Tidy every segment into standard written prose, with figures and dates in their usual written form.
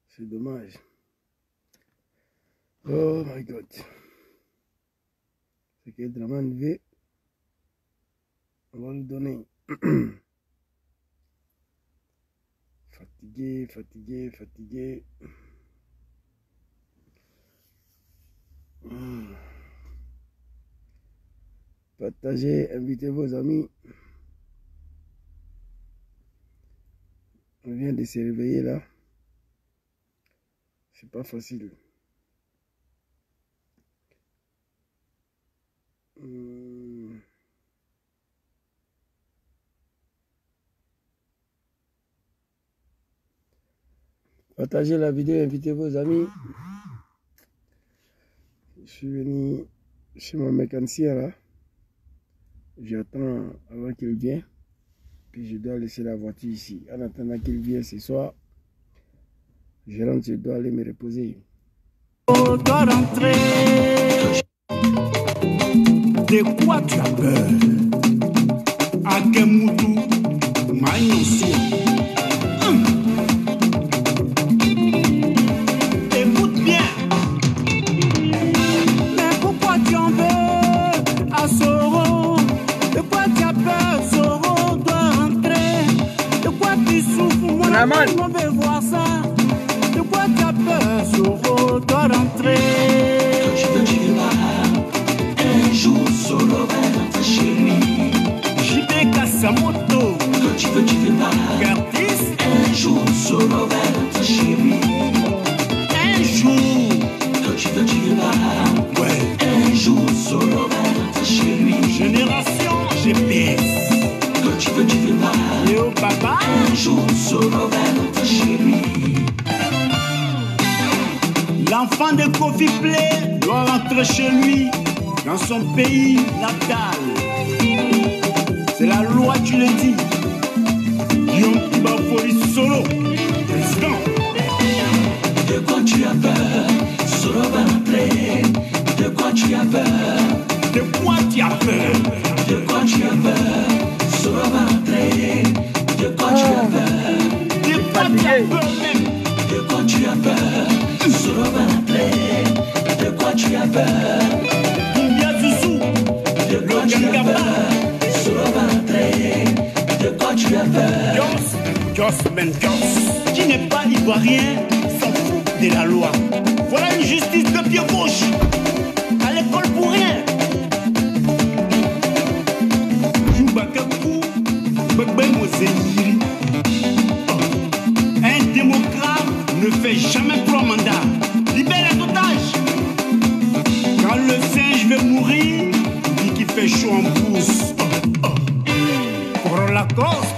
C'est dommage. Oh my God. C'est que Draman veut. On va lui donner. Fatigué, fatigué, fatigué. Partagez, invitez vos amis. On vient de se réveiller là. C'est pas facile. Partagez la vidéo, invitez vos amis. Je suis venu chez mon mécanicien là. J'attends avant qu'il vienne. Puis je dois laisser la voiture ici. En attendant qu'il vienne ce soir, je rentre, je dois aller me reposer. Oh, dois rentrer. De quoi tu as peur? Akemutu, Maïnosu. Écoute bien. Mais pourquoi tu en veux à Soro? De quoi tu as peur? Soro doit rentrer. De quoi tu souffres? Mon ami, on veut voir ça. De quoi tu as peur? Soro doit rentrer. Tu vas un jour Soro va rentrer chez lui. JP Kassamoto. Tu veux pas Curtis. un jour Soro va rentrer chez lui. Un jour. Tu veux pas Ouais. un jour Soro va rentrer chez lui. Génération GPS. Tu veux pas Léo Papa. un jour Soro va rentrer chez lui. L'enfant de Kofi Play doit rentrer chez lui, dans son pays natal. C'est la loi, tu le dis. Guillaume Kibafori Solo, président. De quoi tu as peur? Soro va rentrer. De quoi tu as peur? De quoi tu as peur? De quoi tu as peur? Soro va rentrer. De quoi tu as peur? De quoi tu as peur même? De quoi tu as peur? Soro va rentrer. De quoi tu as peur? Kumbia Zouzou, De quoi tu as peur? Soro va rentrer. De quoi tu as peur? Joss, qui n'est pas ivoirien, s'en fout de la loi. Voilà une justice de pied gauche. À l'école pour rien. Joubakakou, Begbe Moseiri. Un démocrate ne fait jamais 3 mandats. Libère les otages. Quand le singe veut mourir, il dit qu'il fait chaud en bourse. Pour la cause.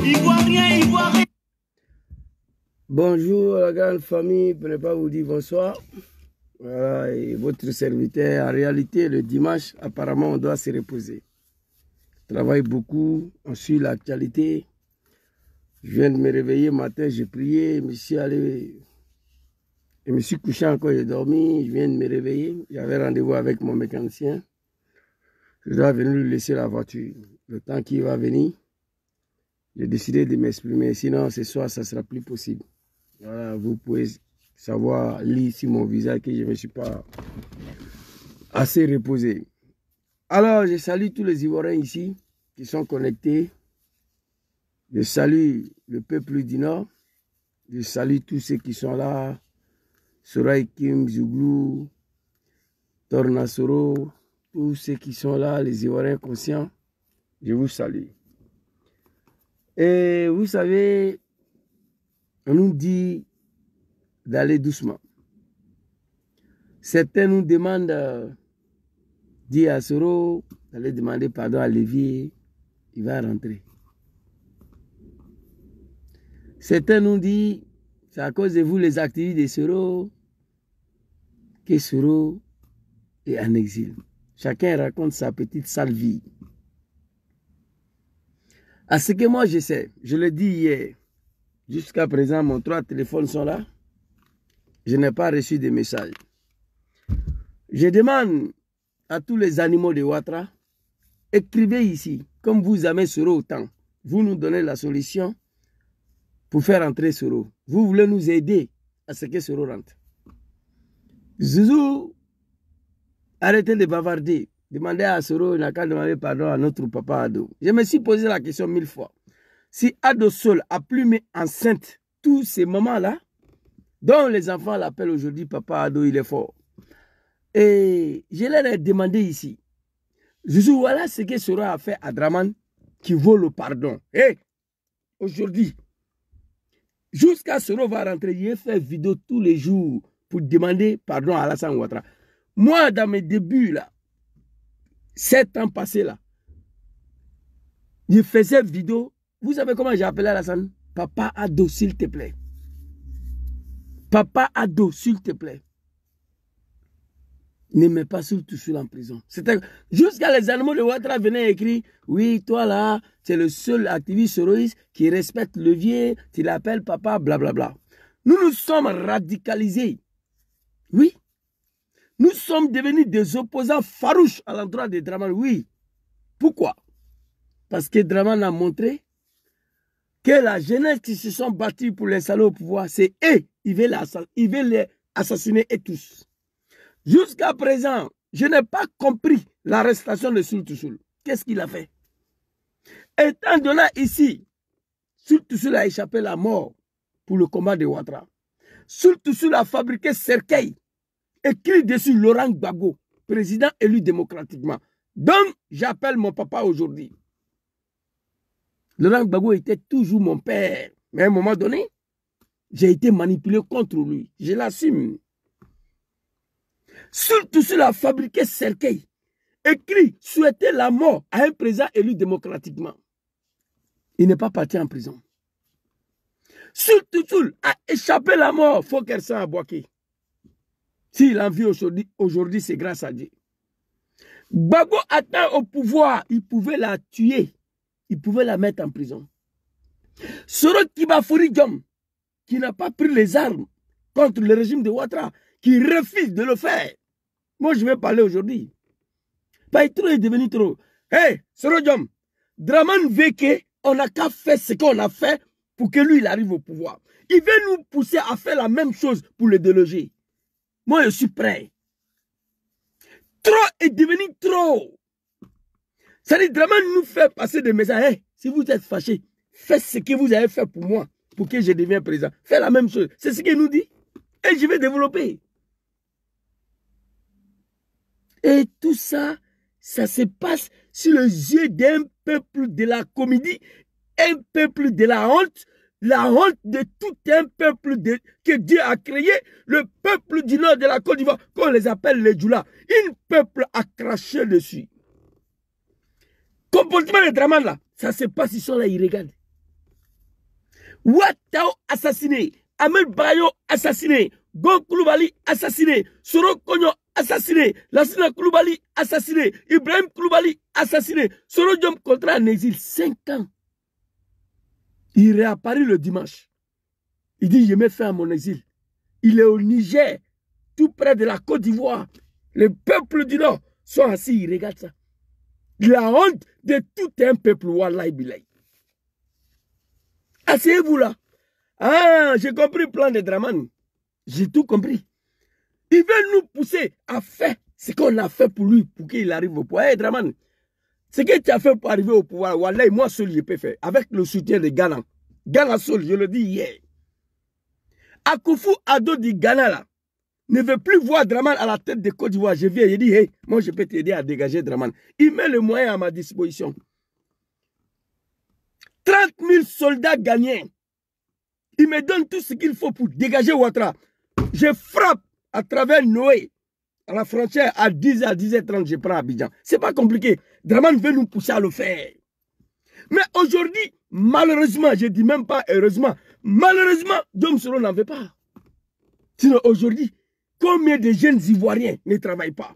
Ivoirien, Ivoirien. Bonjour la grande famille, pour ne pas vous dire bonsoir. Voilà, et votre serviteur, en réalité, le dimanche, apparemment, on doit se reposer. Je travaille beaucoup, on suit l'actualité. Je viens de me réveiller matin, j'ai prié, je me suis allé, je me suis couché encore, j'ai dormi, je viens de me réveiller. J'avais rendez-vous avec mon mécanicien. Je dois venir lui laisser la voiture. Le temps qu'il va venir, j'ai décidé de m'exprimer, sinon ce soir, ça ne sera plus possible. Voilà, vous pouvez savoir, lire sur mon visage que je ne me suis pas assez reposé. Alors, je salue tous les Ivoiriens ici qui sont connectés. Je salue le peuple du Nord. Je salue tous ceux qui sont là. Sorai Kim, Zouglou, Tornasoro, tous ceux qui sont là, les Ivoiriens conscients. Je vous salue. Et vous savez, on nous dit d'aller doucement. Certains nous demandent, dit à Soro, d'aller demander pardon à Lévier. il va rentrer. Certains nous disent, c'est à cause de vous les activistes de Soro que Soro est en exil. Chacun raconte sa petite sale vie. À ce que moi je sais, je l'ai dit hier, jusqu'à présent, mes 3 téléphones sont là. Je n'ai pas reçu de messages. Je demande à tous les animaux de Ouattara, écrivez ici, comme vous aimez Soro autant. Vous nous donnez la solution pour faire entrer Soro. Vous voulez nous aider à ce que Soro rentre. Zouzou, arrêtez de bavarder. Demandez à Soro, il n'a qu'à demander pardon à notre papa Ado. Je me suis posé la question 1000 fois. Si Ado Sol a plumé enceinte tous ces moments-là, dont les enfants l'appellent aujourd'hui papa Ado, il est fort. Et je leur ai demandé ici, Zouzou, voilà ce que Soro a fait à Draman qui vaut le pardon. Et aujourd'hui, jusqu'à Soro va rentrer, il fait vidéo tous les jours pour demander pardon à Alassane Ouattara. Moi, dans mes débuts, là, 7 ans passés, là, je faisais vidéo. Vous savez comment j'ai appelé Alassane? Papa Ado, s'il te plaît. Papa Ado, s'il te plaît. Ne mets pas Soul-Tousoul en prison. Jusqu'à les animaux de Ouattara venaient écrire, oui, toi là, tu es le seul activiste soroïste qui respecte le vieux, tu l'appelles papa, blablabla. Nous nous sommes radicalisés. Oui. Nous sommes devenus des opposants farouches à l'endroit de Draman. Oui. Pourquoi? Parce que Draman a montré que la jeunesse qui se sont battus pour l'installer au pouvoir, c'est eux. Ils veulent les assassiner et tous. Jusqu'à présent, je n'ai pas compris l'arrestation de Soul-Tousoul. Qu'est-ce qu'il a fait? Étant donné ici, Soul-Tousoul a échappé la mort pour le combat de Ouattara. Soul-Tousoul a fabriqué cercueil, écrit dessus Laurent Gbagbo, président élu démocratiquement. Donc, j'appelle mon papa aujourd'hui. Laurent Gbagbo était toujours mon père. Mais à un moment donné, j'ai été manipulé contre lui. Je l'assume. Soul-Tousoul a fabriqué cercueil, écrit, souhaiter la mort à un président élu démocratiquement. Il n'est pas parti en prison. Soul-Tousoul a échappé la mort, faut qu'elle s'en aboie. S'il en vit aujourd'hui, c'est grâce à Dieu. Gbagbo atteint au pouvoir, il pouvait la tuer, il pouvait la mettre en prison. Soro Kibafuri Diom, qui n'a pas pris les armes contre le régime de Ouattara, qui refuse de le faire. Moi, je vais parler aujourd'hui. Trop est devenu trop. Hey, Soro Diom, Draman Veke, on n'a qu'à faire ce qu'on a fait pour que lui, il arrive au pouvoir. Il veut nous pousser à faire la même chose pour le déloger. Moi, je suis prêt. Trop est devenu trop. Ça dit, Draman nous fait passer des messages. Hey, si vous êtes fâché, faites ce que vous avez fait pour moi, pour que je devienne président. Faites la même chose. C'est ce qu'il nous dit. Et je vais développer. Et tout ça, ça se passe sur les yeux d'un peuple de la comédie, un peuple de la honte de tout un peuple que Dieu a créé, le peuple du nord de la Côte d'Ivoire, qu'on les appelle les Djoula. Un peuple a craché dessus. Comportement de Draman là, ça se passe, ils sont là, ils regardent. Ouattao assassiné, Ahmed Bayo assassiné, Gon Koulibaly assassiné, Soro Kogno assassiné, Lassina Koulibaly assassiné, Ibrahim Koulibaly assassiné, Soro Diom contraint en exil 5 ans. Il réapparaît le dimanche. Il dit, je me fais à mon exil. Il est au Niger, tout près de la Côte d'Ivoire. Les peuples du Nord sont assis, ils regardent ça. La honte de tout un peuple, Wallahi Bilaï. Asseyez-vous là. Ah, j'ai compris le plan de Draman. J'ai tout compris. Il veut nous pousser à faire ce qu'on a fait pour lui, pour qu'il arrive au pouvoir. Hey, Draman, ce que tu as fait pour arriver au pouvoir, Wallahi, moi seul je peux faire, avec le soutien de Ghana. Ghana seul, je le dis hier. Akufo Addo du Ghana là, ne veut plus voir Draman à la tête de Côte d'Ivoire. Je viens, il dit, hey, moi je peux t'aider à dégager Draman. Il met le moyen à ma disposition. 30 000 soldats gagnés. Il me donne tout ce qu'il faut pour dégager Ouattara. Je frappe à travers Noé, à la frontière, à 10h, à 10h30, je prends Abidjan. C'est pas compliqué. Draman veut nous pousser à le faire. Mais aujourd'hui, malheureusement, je ne dis même pas heureusement, malheureusement, Dom Soro n'en veut pas. Sinon, aujourd'hui, combien de jeunes Ivoiriens ne travaillent pas?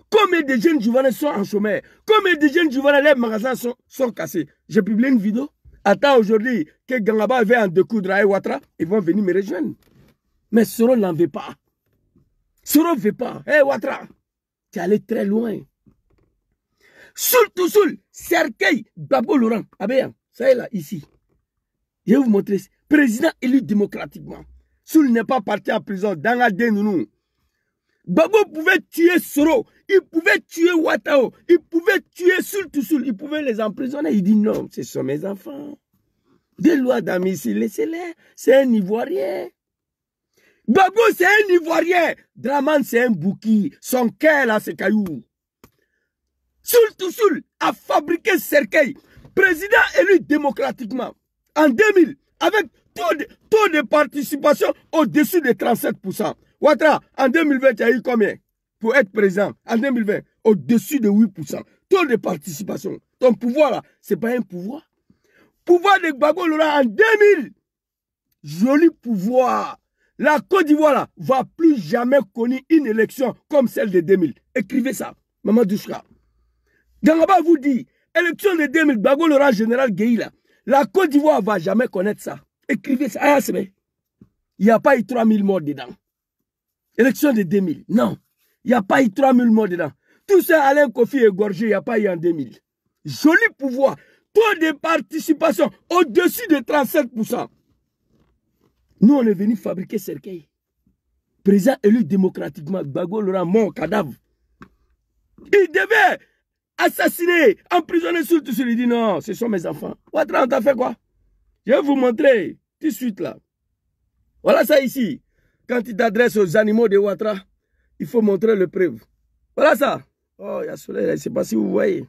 Combien de jeunes Ivoiriens sont en chômage? Combien de jeunes Ivoiriens, les magasins sont cassés? J'ai publié une vidéo. Attends aujourd'hui que Gangaba va en découdre à Ouattara, ils vont venir me rejoindre. Mais Soro n'en veut pas. Soro ne veut pas. Hé Ouattara, tu es allé très loin. Soul, Serkei Babo Laurent. Abéyan, ça est là, ici. Je vais vous montrer. Président élu démocratiquement. Soul n'est pas parti en prison. Dans la Nounou. Babo pouvait tuer Soro. Il pouvait tuer Ouattao. Il pouvait tuer Soul. Il pouvait les emprisonner. Il dit non, ce sont mes enfants. Des lois d'amis, laissez-les. C'est un Ivoirien. Babo, c'est un Ivoirien. Draman, c'est un bouki. Son cœur, là, c'est caillou. Soul a fabriqué Serkei, président élu démocratiquement en 2000, avec taux de participation au-dessus de 37%. Ouattara, en 2020, tu as eu combien pour être président? En 2020, au-dessus de 8%. Taux de participation. Ton pouvoir, là, ce n'est pas un pouvoir. Pouvoir de Gbagbo Laurent en 2000. Joli pouvoir. La Côte d'Ivoire, là, va plus jamais connaître une élection comme celle de 2000. Écrivez ça, Maman Douchka. Gangaba vous dit, élection de 2000, Gbagbo Laurent général Guéïla, la Côte d'Ivoire ne va jamais connaître ça. Écrivez ça. Il n'y a pas eu 3000 morts dedans. Élection de 2000, non. Il n'y a pas eu 3000 morts dedans. Tout ça, Alain Kofi égorgé, il n'y a pas eu en 2000. Joli pouvoir. Taux de participation au-dessus de 37%. Nous, on est venu fabriquer Serkei. Président élu démocratiquement, Gbagbo Laurent, mon cadavre. Il devait assassiner, emprisonner tout de suite. Il dit non, ce sont mes enfants. Ouattara, on t'a fait quoi? Je vais vous montrer tout de suite là. Voilà ça ici. Quand il t'adresse aux animaux de Ouattara, il faut montrer le preuve. Voilà ça. Oh, il y a soleil là, je ne sais pas si vous voyez.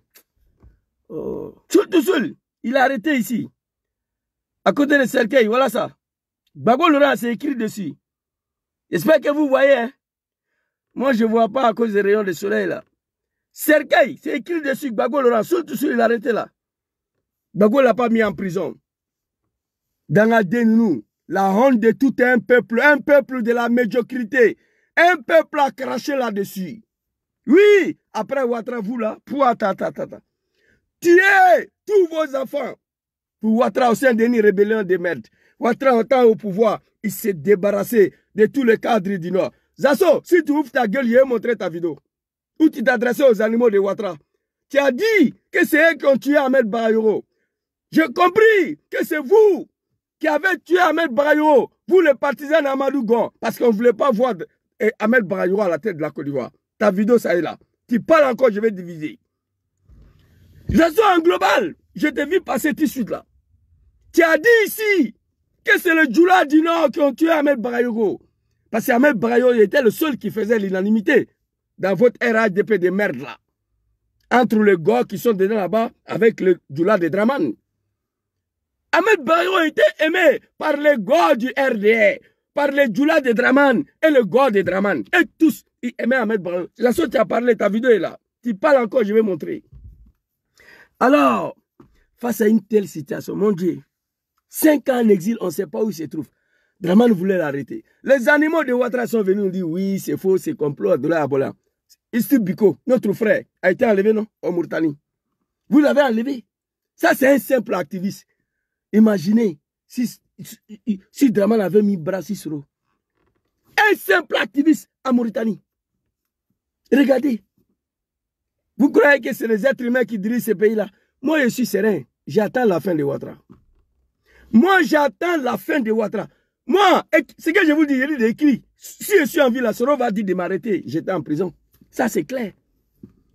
Oh. Tout seul, il a arrêté ici. À côté de Serkei, voilà ça. Gbagbo Laurent, c'est écrit dessus. J'espère que vous voyez. Hein? Moi, je ne vois pas à cause des rayons de soleil là. Serkei, c'est écrit dessus, Gbagbo Laurent, tout seul, il a arrêté là. Gbagbo ne l'a pas mis en prison. Dans la Nounou, la honte de tout un peuple de la médiocrité, un peuple a craché là-dessus. Oui, après Ouattara, vous là, pour tuez tous vos enfants. Pour Ouattara, aussi un dernier rébellion de merde. Ouattara, en temps au pouvoir, il s'est débarrassé de tous les cadres du Nord. Zasso, si tu ouvres ta gueule, je vais montrer ta vidéo. Où tu t'adressais aux animaux de Ouattara. Tu as dit que c'est eux qui ont tué Ahmed Barayoro. J'ai compris que c'est vous qui avez tué Ahmed Barayoro, vous les partisans d'Amadou Gon, parce qu'on ne voulait pas voir Ahmed Barayoro à la tête de la Côte d'Ivoire. Ta vidéo, ça est là. Tu parles encore, je vais diviser. Zasso en global, je t'ai vu passer tout de suite là. Tu as dit ici que c'est le Djoula du Nord qui ont tué Ahmed Barayoro. Parce qu'Ahmed Barayoro était le seul qui faisait l'unanimité dans votre RHDP de merde là. Entre les gars qui sont dedans là-bas avec le Djoula de Draman. Ahmed Barayoro était aimé par les gars du RDR, par les Djoula de Draman et le gars de Draman. Et tous, ils aimaient Ahmed Barayoro. La sorte tu as parlé, ta vidéo est là. Tu parles encore, je vais montrer. Alors, face à une telle situation, mon Dieu, 5 ans en exil, on ne sait pas où il se trouve. Draman voulait l'arrêter. Les animaux de Ouattara sont venus nous dire oui, c'est faux, c'est complot, de là à Bola. Ici Biko, notre frère, a été enlevé, non, en Mauritanie. Vous l'avez enlevé. Ça, c'est un simple activiste. Imaginez si Draman avait mis Brassi sur eux. Un simple activiste en Mauritanie. Regardez. Vous croyez que c'est les êtres humains qui dirigent ce pays-là? Moi, je suis serein. J'attends la fin de Ouattara. Moi, j'attends la fin de Ouattara. Moi, ce que je vous dis, je l'ai écrit. Si je suis en ville, la Soro va dire de m'arrêter. J'étais en prison. Ça, c'est clair.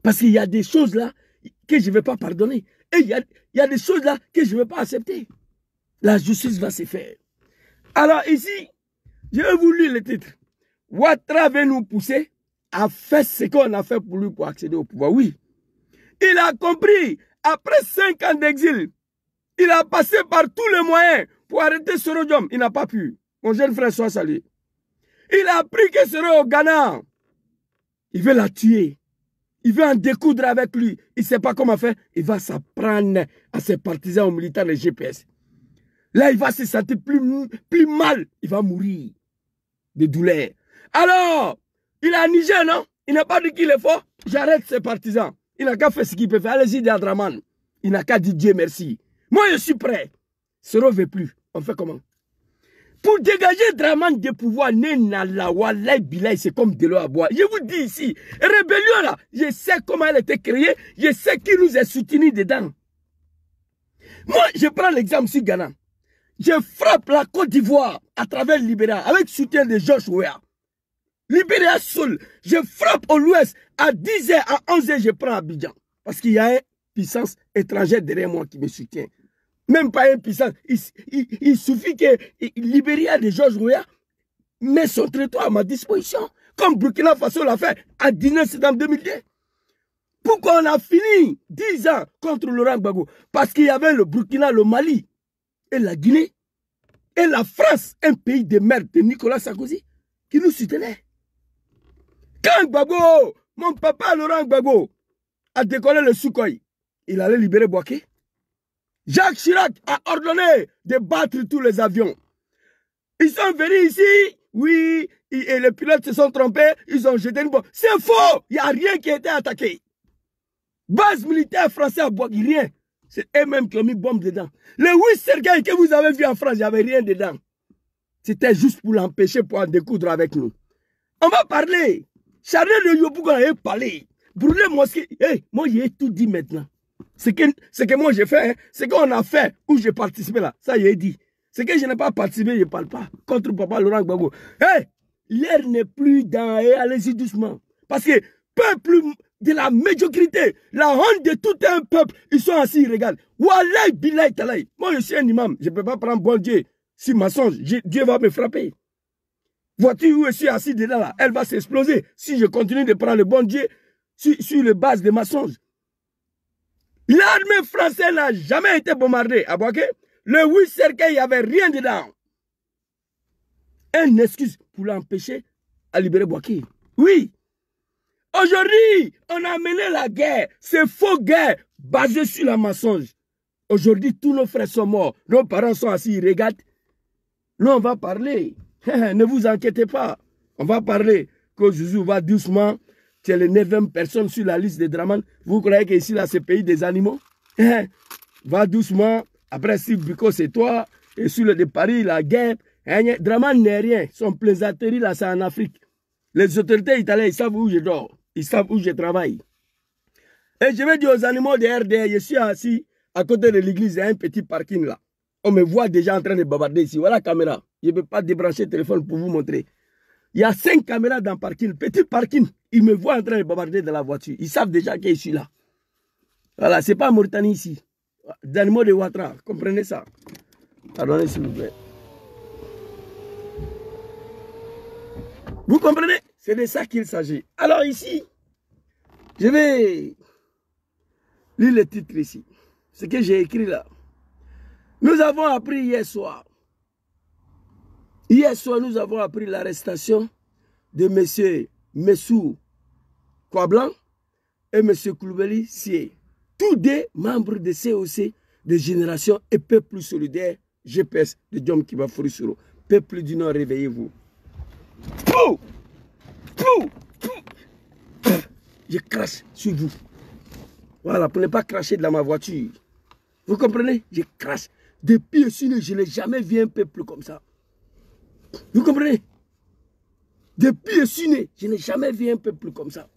Parce qu'il y a des choses là que je ne vais pas pardonner. Et il y a des choses là que je ne vais pas accepter. La justice va se faire. Alors ici, je vais vous lire le titre. Ouattara veut nous pousser à faire ce qu'on a fait pour lui pour accéder au pouvoir. Oui. Il a compris. Après 5 ans d'exil, il a passé par tous les moyens pour arrêter Soro Diom. Il n'a pas pu. Mon jeune frère soit salué. Il a appris que Soro au Ghana. Il veut la tuer. Il veut en découdre avec lui. Il ne sait pas comment faire. Il va s'apprendre à ses partisans, aux militaires, les GPS. Là, il va se sentir plus mal. Il va mourir de douleur. Alors, il est à Niger, non? Il n'a pas dit qu'il est fort. J'arrête ses partisans. Il n'a qu'à faire ce qu'il peut faire. Allez-y, Draman. Il n'a qu'à dire Dieu merci. Moi, je suis prêt. Soro ne veut plus. On fait comment? Pour dégager Draman des pouvoirs, c'est comme de l'eau à boire. Je vous dis ici, rébellion là, je sais comment elle a été créée, je sais qui nous a soutenus dedans. Moi, je prends l'exemple sur Ghana. Je frappe la Côte d'Ivoire à travers Libéria avec le soutien de George Weah. Libéria seul. Je frappe au l'ouest à 10h, à 11h, je prends Abidjan. Parce qu'il y a une puissance étrangère derrière moi qui me soutient. Même pas une puissance. Il suffit que Libéria de George Weah met son territoire à ma disposition. Comme Burkina Faso l'a fait à 19 septembre 2002. Pourquoi on a fini 10 ans contre Laurent Gbagbo? Parce qu'il y avait le Burkina, le Mali et la Guinée et la France, un pays de merde de Nicolas Sarkozy, qui nous soutenait. Quand Gbagbo, mon papa Laurent Gbagbo, a décollé le Sukhoi, il allait libérer Bouaké. Jacques Chirac a ordonné de battre tous les avions. Ils sont venus ici, oui, et les pilotes se sont trompés, ils ont jeté une bombe. C'est faux, il n'y a rien qui a été attaqué. Base militaire française à Bouaké, rien. C'est eux-mêmes qui ont mis bombe dedans. Les 8 cercueils que vous avez vus en France, il n'y avait rien dedans. C'était juste pour l'empêcher, pour en découdre avec nous. On va parler. Charles de Yopougon a parlé. Brûler mosquée. Hey, moi, j'ai tout dit maintenant. Ce que moi j'ai fait, hein, ce qu'on a fait, où j'ai participé là, ça j'ai dit. Ce que je n'ai pas participé, je ne parle pas. Contre papa Laurent Gbagbo. Hey, l'air n'est plus dans, allez-y doucement. Parce que peuple de la médiocrité, la honte de tout un peuple, ils sont assis, ils regardent. Wallahi, billahi, talaï. Moi je suis un imam, je ne peux pas prendre bon Dieu. Si mensonge, Dieu va me frapper. Vois-tu où je suis assis dedans là, elle va s'exploser. Si je continue de prendre le bon Dieu sur les bases des mensonges. L'armée française n'a jamais été bombardée à Bouaké. Le 8 cercueil, il n'y avait rien dedans. Une excuse pour l'empêcher à libérer Bouaké. Oui. Aujourd'hui, on a mené la guerre. C'est faux guerre basée sur la mensonge. Aujourd'hui, tous nos frères sont morts. Nos parents sont assis, ils regardent. Nous, on va parler. Ne vous inquiétez pas. On va parler. Que Zouzou va doucement. Tu es la 9e personne sur la liste des Draman. Vous croyez qu'ici, là, c'est le pays des animaux? Va doucement. Après, si Biko, c'est toi. Et sur le de Paris, la guerre. Draman n'est rien. Son plaisanterie, là, c'est en Afrique. Les autorités italiennes, ils savent où je dors. Ils savent où je travaille. Et je vais dire aux animaux de RDR, je suis assis à côté de l'église, il y a un petit parking là. On me voit déjà en train de bavarder ici. Voilà la caméra. Je ne peux pas débrancher le téléphone pour vous montrer. Il y a 5 caméras dans le parking, petit parking. Ils me voient en train de bavarder dans la voiture. Ils savent déjà que je suis là. Voilà, ce n'est pas Mauritanie ici. Des animaux de Ouattara, comprenez ça. Pardonnez s'il vous plaît. Vous comprenez? C'est de ça qu'il s'agit. Alors ici, je vais lire le titre ici. Ce que j'ai écrit là. Nous avons appris hier soir. Hier soir, nous avons appris l'arrestation de M. Messou Kouablan et M. Koulibaly Sié. Tous deux membres de COC de Génération et Peuple Solidaire GPS de Djom Kiba Fourissoro. Peuple du Nord, réveillez-vous. Pou! Pou! Pou! Je crache sur vous. Voilà, pour ne pas cracher dans ma voiture. Vous comprenez? Je crache. Depuis je suis né, je n'ai jamais vu un peuple comme ça. Vous comprenez? Depuis je suis né, je n'ai jamais vu un peuple comme ça.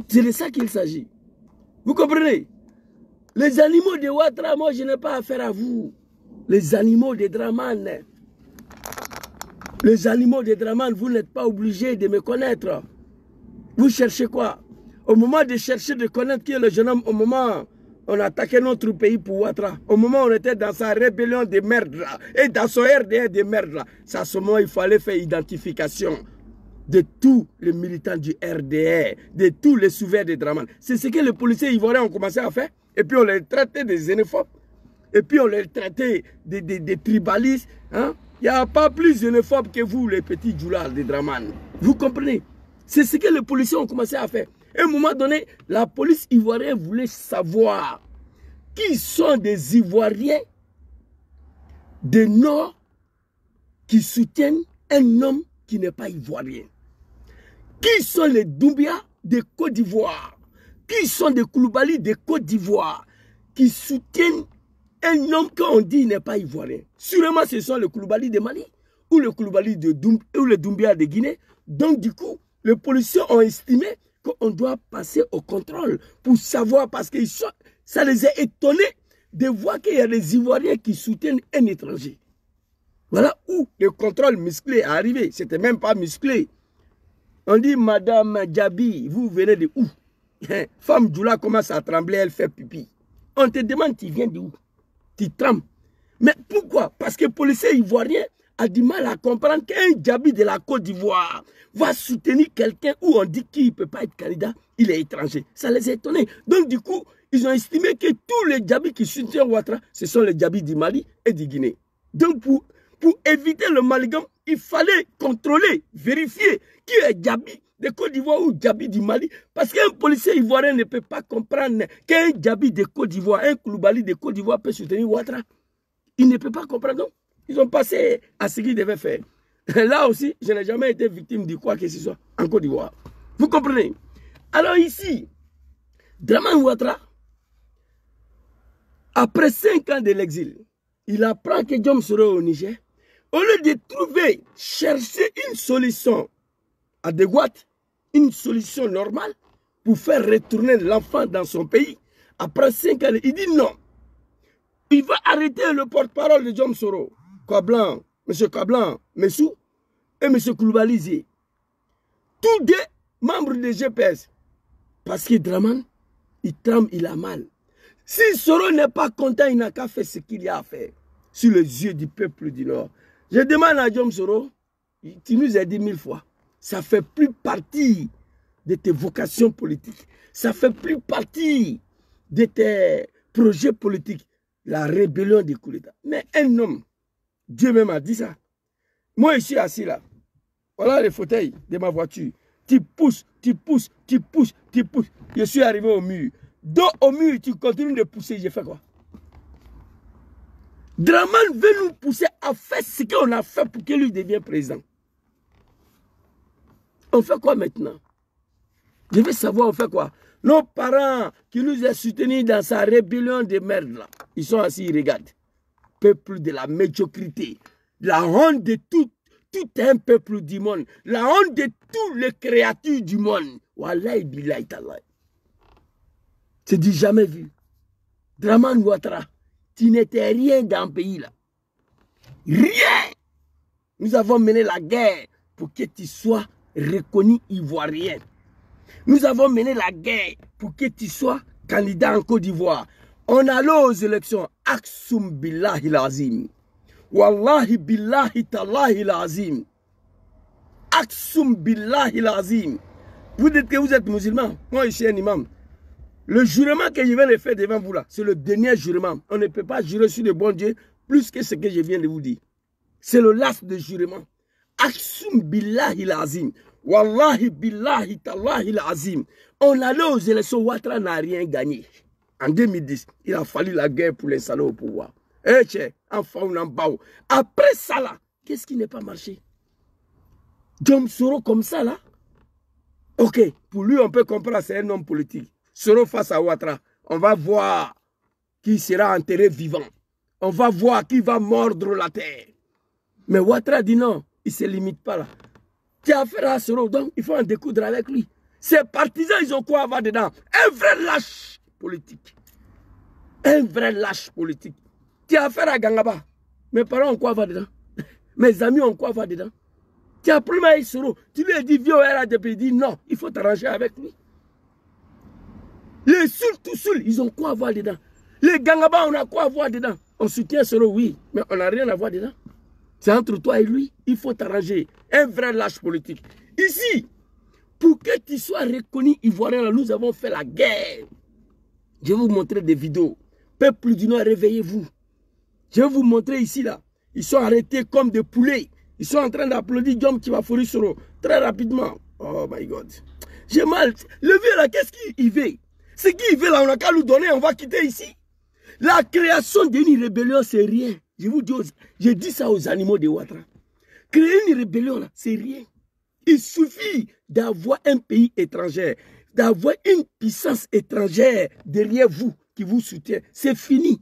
C'est de ça qu'il s'agit. Vous comprenez? Les animaux de Ouattara, moi je n'ai pas affaire à vous. Les animaux de Draman. Les animaux de Draman, vous n'êtes pas obligés de me connaître. Vous cherchez quoi? Au moment de chercher de connaître qui est le jeune homme, au moment où on a attaqué notre pays pour Ouattara, au moment où on était dans sa rébellion de merde là, et dans son RDR de merde là, c'est à ce moment il fallait faire identification de tous les militants du RDR, de tous les souverains de Draman. C'est ce que les policiers ivoiriens ont commencé à faire, et puis on les traitait des xénophobes, et puis on les traitait des tribalistes. Hein? Il n'y a pas plus xénophobe que vous, les petits djoulards de Draman. Vous comprenez? C'est ce que les policiers ont commencé à faire. À un moment donné, la police ivoirienne voulait savoir qui sont des Ivoiriens du Nord qui soutiennent un homme qui n'est pas ivoirien. Qui sont les Doumbia de Côte d'Ivoire? Qui sont des Koulibaly de Côte d'Ivoire qui soutiennent un homme qu'on dit n'est pas ivoirien? Sûrement, ce sont les Koulibaly de Mali ou les Koulibaly ou les Doumbia de Guinée. Donc, du coup, les policiers ont estimé qu'on doit passer au contrôle pour savoir, parce que ça les a étonnés de voir qu'il y a des Ivoiriens qui soutiennent un étranger. Voilà où le contrôle musclé est arrivé. C'était même pas musclé. On dit, Madame Djabi, vous venez de où? Femme Djoula commence à trembler, elle fait pipi. On te demande, tu viens de où? Tu trembles. Mais pourquoi? Parce que le policier ivoirien a du mal à comprendre qu'un Djabi de la Côte d'Ivoire va soutenir quelqu'un où on dit qu'il ne peut pas être candidat, il est étranger. Ça les a étonnés. Donc du coup, ils ont estimé que tous les Djabis qui soutiennent Ouattara, ce sont les Djabis du Mali et du Guinée. Donc pour éviter le malgame, il fallait contrôler, vérifier qui est Djabi de Côte d'Ivoire ou Djabi du Mali. Parce qu'un policier ivoirien ne peut pas comprendre qu'un Djabi de Côte d'Ivoire, un Koulibaly de Côte d'Ivoire peut soutenir Ouattara. Il ne peut pas comprendre. Donc, ils ont passé à ce qu'ils devaient faire. Là aussi, je n'ai jamais été victime de quoi que ce soit en Côte d'Ivoire. Vous comprenez? Alors ici, Dramane Ouattara, après 5 ans de l'exil, il apprend que Diom sera au Niger. Au lieu de trouver, chercher une solution adéquate, une solution normale pour faire retourner l'enfant dans son pays, après 5 ans, il dit non. Il va arrêter le porte-parole de Diom Soro, Kablan, M. Kablan, Messou et M. Koulibaly. Tous deux membres de GPS. Parce que Dramane, il tremble, il a mal. Si Soro n'est pas content, il n'a qu'à faire ce qu'il y a à faire sur les yeux du peuple du Nord. Je demande à Diom Soro, tu nous as dit 1000 fois, ça ne fait plus partie de tes vocations politiques. Ça ne fait plus partie de tes projets politiques. La rébellion des coups d'État. Mais un homme, Dieu même a dit ça. Moi, je suis assis là. Voilà le fauteuil de ma voiture. Tu pousses, tu pousses, tu pousses, tu pousses. Je suis arrivé au mur. Dos au mur, tu continues de pousser. J'ai fait quoi? Dramane veut nous pousser à faire ce qu'on a fait pour qu'il lui devienne président. On fait quoi maintenant? Je veux savoir, on fait quoi? Nos parents qui nous ont soutenus dans sa rébellion de merde là, ils sont assis, ils regardent. Peuple de la médiocrité, la honte de tout un peuple du monde, la honte de toutes les créatures du monde. Wallahi billahi tallahi. C'est du jamais vu. Dramane Ouattara, tu n'étais rien dans le pays là. Rien. Nous avons mené la guerre pour que tu sois reconnu ivoirien. Nous avons mené la guerre pour que tu sois candidat en Côte d'Ivoire. On allait aux élections. Aksum billahi l'azim. Wallahi billahi tallahi l'azim. Aksum billahi l'azim. Vous dites que vous êtes musulman. Moi, je suis un imam. Le jurement que je viens de faire devant vous là, c'est le dernier jurement. On ne peut pas jurer sur le bon Dieu plus que ce que je viens de vous dire. C'est le last de jurement. Aksum billahi l'azim. Wallahi billahi tallahi l'azim. On allait aux élections, Ouattara n'a rien gagné. En 2010, il a fallu la guerre pour l'installer au pouvoir. Eh tiens, enfin on en bat. Après ça là, qu'est-ce qui n'est pas marché? Diom Soro comme ça là. Ok, pour lui on peut comprendre, c'est un homme politique. Soro face à Ouattara, on va voir qui sera enterré vivant. On va voir qui va mordre la terre. Mais Ouattara dit non, il ne se limite pas là. Tu as affaire à Soro, donc il faut en découdre avec lui. Ces partisans, ils ont quoi avoir dedans? Un vrai lâche politique. Un vrai lâche politique. Tu as affaire à Gangaba. Mes parents ont quoi avoir dedans? Mes amis ont quoi avoir dedans? Tu as pris Maïs Soro. Tu lui as dit, viens au RADP. Il dit non, il faut t'arranger avec lui. Les Soul tout seul, ils ont quoi avoir dedans? Les Gangaba, on a quoi avoir dedans? On soutient Soro, oui, mais on n'a rien à voir dedans. C'est entre toi et lui, il faut t'arranger. Un vrai lâche politique. Ici, pour que tu sois reconnu ivoirien, nous avons fait la guerre. Je vais vous montrer des vidéos. Peuple du Nord, réveillez-vous. Je vais vous montrer ici, là. Ils sont arrêtés comme des poulets. Ils sont en train d'applaudir Diom qui va fourrir Soro très rapidement. Oh my God. J'ai mal. Le vieux là, qu'est-ce qu'il veut? Ce qu'il veut là, on n'a qu'à nous donner, on va quitter ici. La création d'une rébellion, c'est rien. Je vous dis, je dis ça aux animaux de Ouattara. Créer une rébellion là, c'est rien. Il suffit d'avoir un pays étranger, d'avoir une puissance étrangère derrière vous qui vous soutient. C'est fini.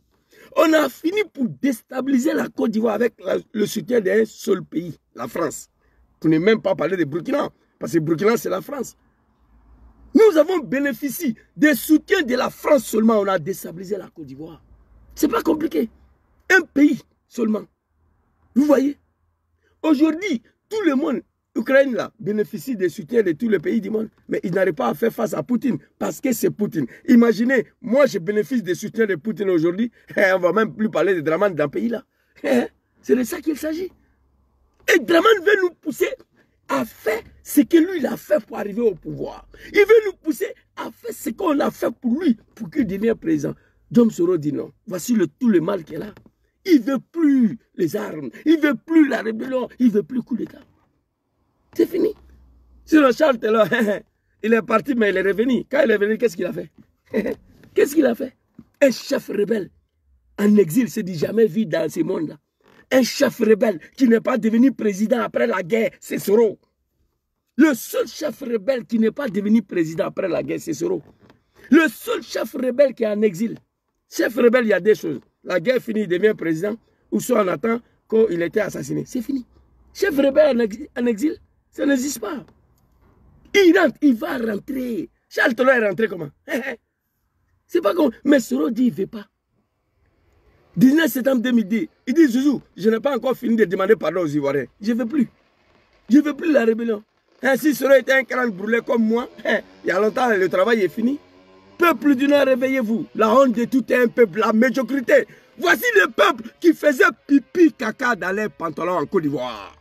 On a fini pour déstabiliser la Côte d'Ivoire avec le soutien d'un seul pays, la France. Pour ne même pas parler de Burkina, parce que Burkina, c'est la France. Nous avons bénéficié des soutiens de la France seulement. On a déstabilisé la Côte d'Ivoire. Ce n'est pas compliqué. Un pays seulement. Vous voyez? Aujourd'hui, tout le monde, l'Ukraine là, bénéficie des soutiens de tous les pays du monde. Mais ils n'arrivent pas à faire face à Poutine parce que c'est Poutine. Imaginez, moi je bénéficie des soutiens de Poutine aujourd'hui. On ne va même plus parler de Draman dans le pays là. C'est de ça qu'il s'agit. Et Draman veut nous pousser à faire ce que lui il a fait pour arriver au pouvoir. Il veut nous pousser à faire ce qu'on a fait pour lui, pour qu'il devienne président. Dom Soro dit non. Voici tout le mal qu'il a. Il ne veut plus les armes. Il ne veut plus la rébellion. Il ne veut plus coup d'État. C'est fini. Sinon, Charles Taylor, il est parti, mais il est revenu. Quand il est revenu, qu'est-ce qu'il a fait? Qu'est-ce qu'il a fait? Un chef rebelle en exil, c'est dit jamais vu dans ce monde-là. Un chef rebelle qui n'est pas devenu président après la guerre, c'est Soro. Le seul chef rebelle qui n'est pas devenu président après la guerre, c'est Soro. Le seul chef rebelle qui est en exil. Chef rebelle, il y a des choses. La guerre finie, il devient président, ou soit on attend qu'il ait été assassiné. C'est fini. Chef rebelle en exil, ça n'existe pas. Il rentre, il va rentrer. Charles Taylor est rentré comment? C'est pas comme. Mais Soro dit, il ne veut pas. 19 septembre 2010, il dit, Zouzou, je n'ai pas encore fini de demander pardon aux Ivoiriens. Je ne veux plus. Je ne veux plus la rébellion. Si Soro était un crâne brûlé comme moi, il y a longtemps, le travail est fini. Peuple du Nord, réveillez-vous. La honte de tout un peuple, la médiocrité. Voici le peuple qui faisait pipi caca dans les pantalons en Côte d'Ivoire.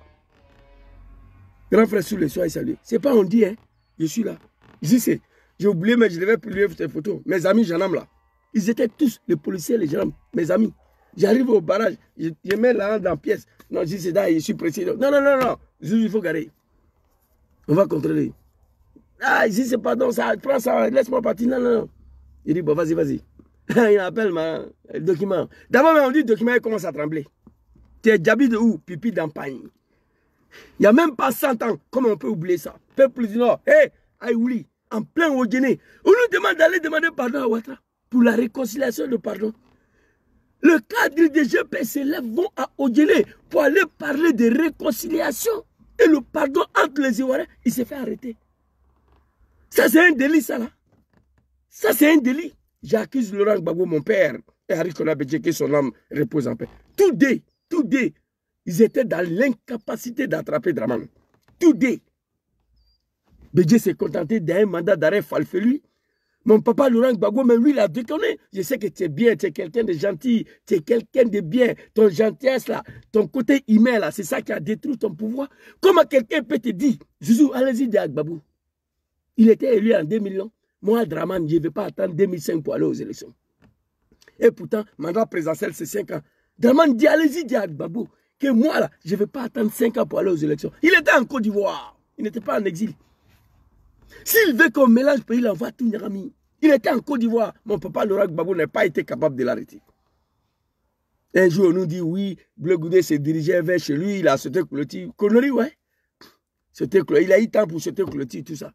Grand frère Soule, soyez salué. C'est pas on dit, hein. Je suis là. Ici, j'ai oublié, mais je devais publier ces photos. Mes amis gendarmes là. Ils étaient tous, les policiers, les gendarmes, mes amis. J'arrive au barrage, je mets la hand dans la pièce. Non, je dis c'est là, je suis précis. Non, non, non, non. Il faut garer. On va contrôler. Ah, ici c'est pardon, ça, prends ça, laisse-moi partir. Non, non, non. Il dit, bon, vas-y, vas-y. Il appelle le document. D'abord, on dit le document, il commence à trembler. Tu es Djabi de où? Pipi d'Ampagne. Il n'y a même pas 100 ans. Comment on peut oublier ça? Peuple du Nord, hé, Aïouli, en plein Ogéné. On nous demande d'aller demander pardon à Ouattara pour la réconciliation de pardon. Le cadre des GPCLF vont à Ogéné pour aller parler de réconciliation. Et le pardon entre les Ivoiriens, il s'est fait arrêter. Ça, c'est un délit, ça, là. Ça, c'est un délit. J'accuse Laurent Gbagbo, mon père, et Harry Konabedje, que son âme repose en paix. Tous deux, ils étaient dans l'incapacité d'attraper Draman. Tous deux. Bedje s'est contenté d'un mandat d'arrêt falfelu. Mon papa Laurent Gbagbo, même lui, il a déconné. Je sais que tu es bien, tu es quelqu'un de gentil, tu es quelqu'un de bien. Ton gentillesse, là, ton côté humain, là, c'est ça qui a détruit ton pouvoir. Comment quelqu'un peut te dire, Zouzou, allez-y, de Gbagbo. Il était élu en 2000 ans. Moi, Draman, je ne vais pas attendre 2005 pour aller aux élections. Et pourtant, mandat présidentiel, c'est 5 ans. Draman dit, allez-y, dit à Gbagbo, que moi, là, je ne vais pas attendre 5 ans pour aller aux élections. Il était en Côte d'Ivoire. Il n'était pas en exil. S'il veut qu'on mélange pays, il envoie tout Nirami. Il était en Côte d'Ivoire. Mon papa Laurent Gbagbo n'a pas été capable de l'arrêter. Un jour, on nous dit, oui, Bleu Goudé s'est dirigé vers chez lui, il a sauté clôture. Connerie, ouais. Il a eu temps pour sauter clôture, tout ça.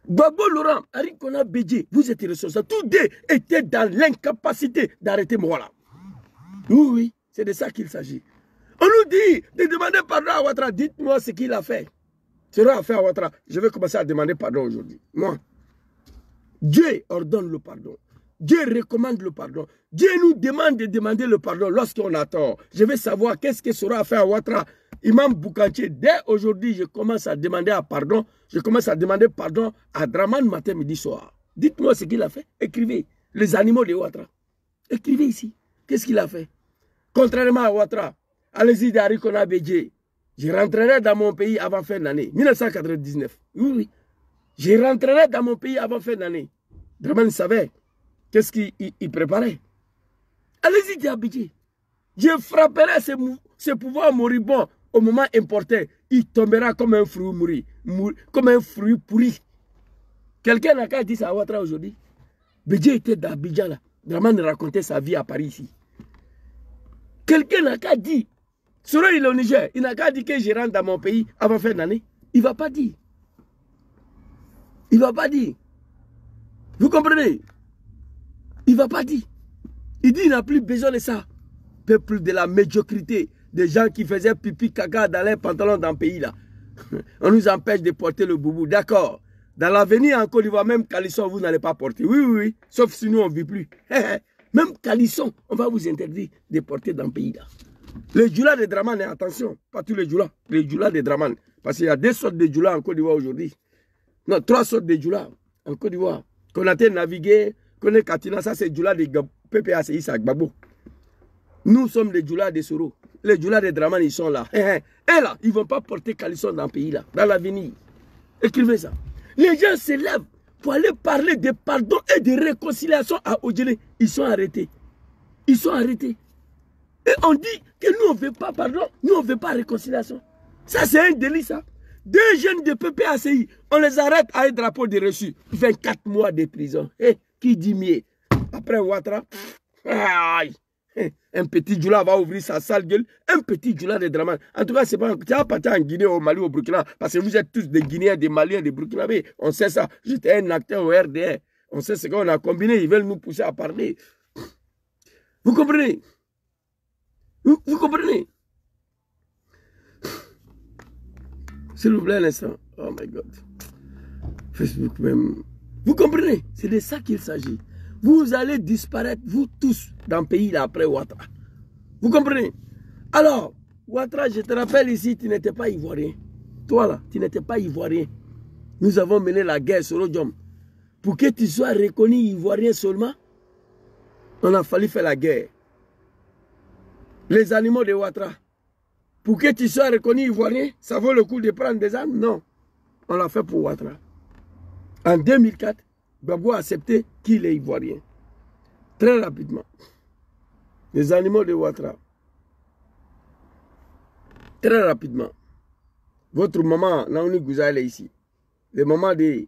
Gbagbo Laurent, Harry Konabedje, vous êtes responsables. Tous deux étaient dans l'incapacité d'arrêter moi là. Oui, oui, c'est de ça qu'il s'agit. On nous dit de demander pardon à Ouattara. Dites-moi ce qu'il a fait. Sera à faire à Ouattara. Je vais commencer à demander pardon aujourd'hui. Moi. Dieu ordonne le pardon. Dieu recommande le pardon. Dieu nous demande de demander le pardon lorsqu'on a tort. Je vais savoir qu'est-ce que sera à faire à Ouattara. Imam Boukanché, dès aujourd'hui, je commence à demander pardon. Je commence à demander pardon à Draman matin, midi, soir. Dites-moi ce qu'il a fait. Écrivez. Les animaux de Ouattara. Écrivez ici. Qu'est-ce qu'il a fait? Contrairement à Ouattara, allez-y d'Harry Konabedje. Je rentrerai dans mon pays avant fin d'année. 1999. Oui, oui. Je rentrerai dans mon pays avant fin d'année. Draman savait. Qu'est-ce qu'il préparait? Allez-y d'Abidjan. Je frapperai ce pouvoir moribond au moment important. Il tombera comme un fruit pourri. Quelqu'un n'a qu'à dire ça à Ouattara aujourd'hui. Bédié était d'Abidjan là. Dramane racontait sa vie à Paris ici. Quelqu'un n'a qu'à dire. Soro il est au Niger. Il n'a qu'à dire que je rentre dans mon pays avant fin d'année. Il ne va pas dire. Il ne va pas dire. Vous comprenez? Il ne va pas dire. Il dit qu'il n'a plus besoin de ça. Peuple de la médiocrité. Des gens qui faisaient pipi caca dans les pantalons dans le pays là. On nous empêche de porter le boubou. D'accord. Dans l'avenir en Côte d'Ivoire, même caleçon, vous n'allez pas porter. Oui, oui, oui. Sauf si nous, on ne vit plus. Même caleçon, on va vous interdire de porter dans le pays là. Les djoulas de Dramane, attention, pas tous les djoulas. Les djoulas de Dramane. Parce qu'il y a 2 sortes de djoulas en Côte d'Ivoire aujourd'hui. Non, 3 sortes de djoulas en Côte d'Ivoire. Qu'on a été navigué, qu'on est Katina, ça c'est djoulas de PPACI, c'est Gbagbo. Nous sommes les djoulas de Soro. Les djoulas de Dramane, ils sont là. Et là, ils ne vont pas porter caleçon dans le pays là, dans l'avenir. Écrivez ça. Les gens se lèvent pour aller parler de pardon et de réconciliation à Odjele. Ils sont arrêtés. Ils sont arrêtés. Et on dit que nous, on ne veut pas pardon, nous, on ne veut pas réconciliation. Ça, c'est un délit, ça. 2 jeunes de PPACI, on les arrête à un drapeau de reçu. 24 mois de prison. Qui dit mieux? Après Ouattara, un petit djoula va ouvrir sa sale gueule. Un petit djoula de Dramane. En tout cas, c'est pas un parti en Guinée, au Mali, au Burkina. Parce que vous êtes tous des Guinéens, des Maliens, des Burkinabés. On sait ça. J'étais un acteur au RDR. On sait ce qu'on a combiné. Ils veulent nous pousser à parler. Vous comprenez? Vous comprenez? S'il vous plaît, un instant. Oh my God. Facebook même. Vous comprenez? C'est de ça qu'il s'agit. Vous allez disparaître, vous tous, dans le pays là, après Ouattara. Vous comprenez? Alors, Ouattara, je te rappelle ici, tu n'étais pas ivoirien. Toi là, tu n'étais pas ivoirien. Nous avons mené la guerre sur Odium. Pour que tu sois reconnu ivoirien seulement, on a fallu faire la guerre. Les animaux de Ouattara. Pour que tu sois reconnu ivoirien, ça vaut le coup de prendre des armes? Non. On l'a fait pour Ouattara. En 2004, Gbagbo a accepté qu'il est ivoirien. Très rapidement. Les animaux de Ouattara. Très rapidement. Votre maman, Naouni Gouza, elle est ici. Le maman de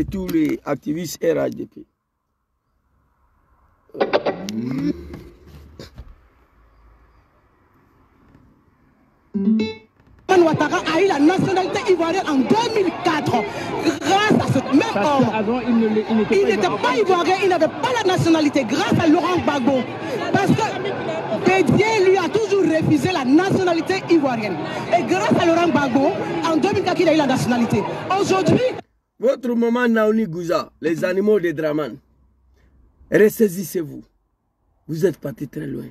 tous les activistes RHDP. Ouattara a eu la nationalité ivoirienne en 2004 grâce à ce même homme. Avant, il n'était pas ivoirien, il n'avait pas la nationalité grâce à Laurent Gbagbo. Parce que Bédié lui a toujours refusé la nationalité ivoirienne. Et grâce à Laurent Gbagbo, en 2004, il a eu la nationalité. Aujourd'hui... Votre maman Naouni Gouza, les animaux de Dramane, ressaisissez-vous. Vous êtes parti très loin.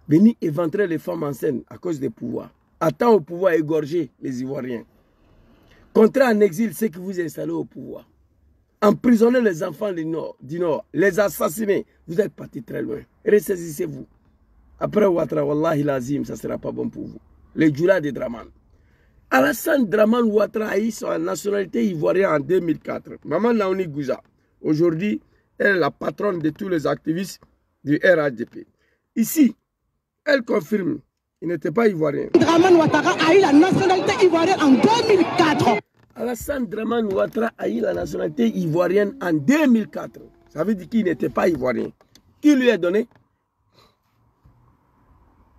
Venez éventrer les femmes enceintes à cause des pouvoirs. Attends au pouvoir égorger les Ivoiriens. Contraire en exil ceux qui vous installez au pouvoir. Emprisonner les enfants du Nord, les assassiner. Vous êtes parti très loin. Ressaisissez-vous. Après Ouattara, Wallahi l'azim, ça ne sera pas bon pour vous. Les djoulas de Dramane. Alassane Dramane Ouattara a eu sa nationalité ivoirienne en 2004. Maman Naouni Gouza, aujourd'hui, elle est la patronne de tous les activistes du RHDP. Ici, elle confirme. Il n'était pas ivoirien. Dramane Ouattara a eu la nationalité ivoirienne en 2004. Alassane Dramane Ouattara a eu la nationalité ivoirienne en 2004. Ça veut dire qu'il n'était pas ivoirien. Qui lui a donné?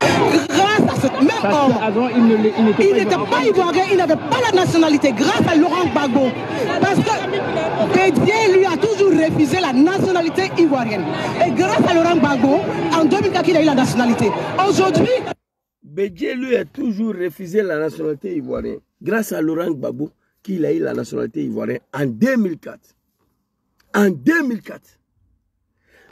Grâce à ce même homme. Avant, il n'était pas ivoirien, il n'avait pas la nationalité grâce à Laurent Gbagbo. Parce que Bédié lui a toujours refusé la nationalité ivoirienne. Et grâce à Laurent Gbagbo, en 2004, il a eu la nationalité. Aujourd'hui... Bédié lui a toujours refusé la nationalité ivoirienne. Grâce à Laurent Gbagbo, qu'il a eu la nationalité ivoirienne en 2004. En 2004.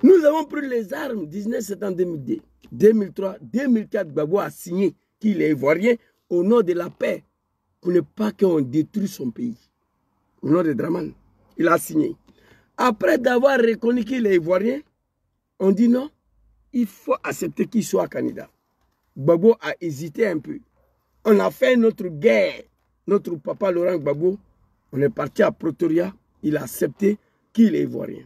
Nous avons pris les armes 19 septembre 2002. 2003, 2004, Gbagbo a signé qu'il est ivoirien au nom de la paix pour ne pas qu'on détruise son pays. Au nom de Dramane. Il a signé. Après d'avoir reconnu qu'il est ivoirien, on dit non, il faut accepter qu'il soit candidat. Gbagbo a hésité un peu. On a fait notre guerre. Notre papa Laurent Gbagbo, on est parti à Pretoria, il a accepté qu'il est ivoirien.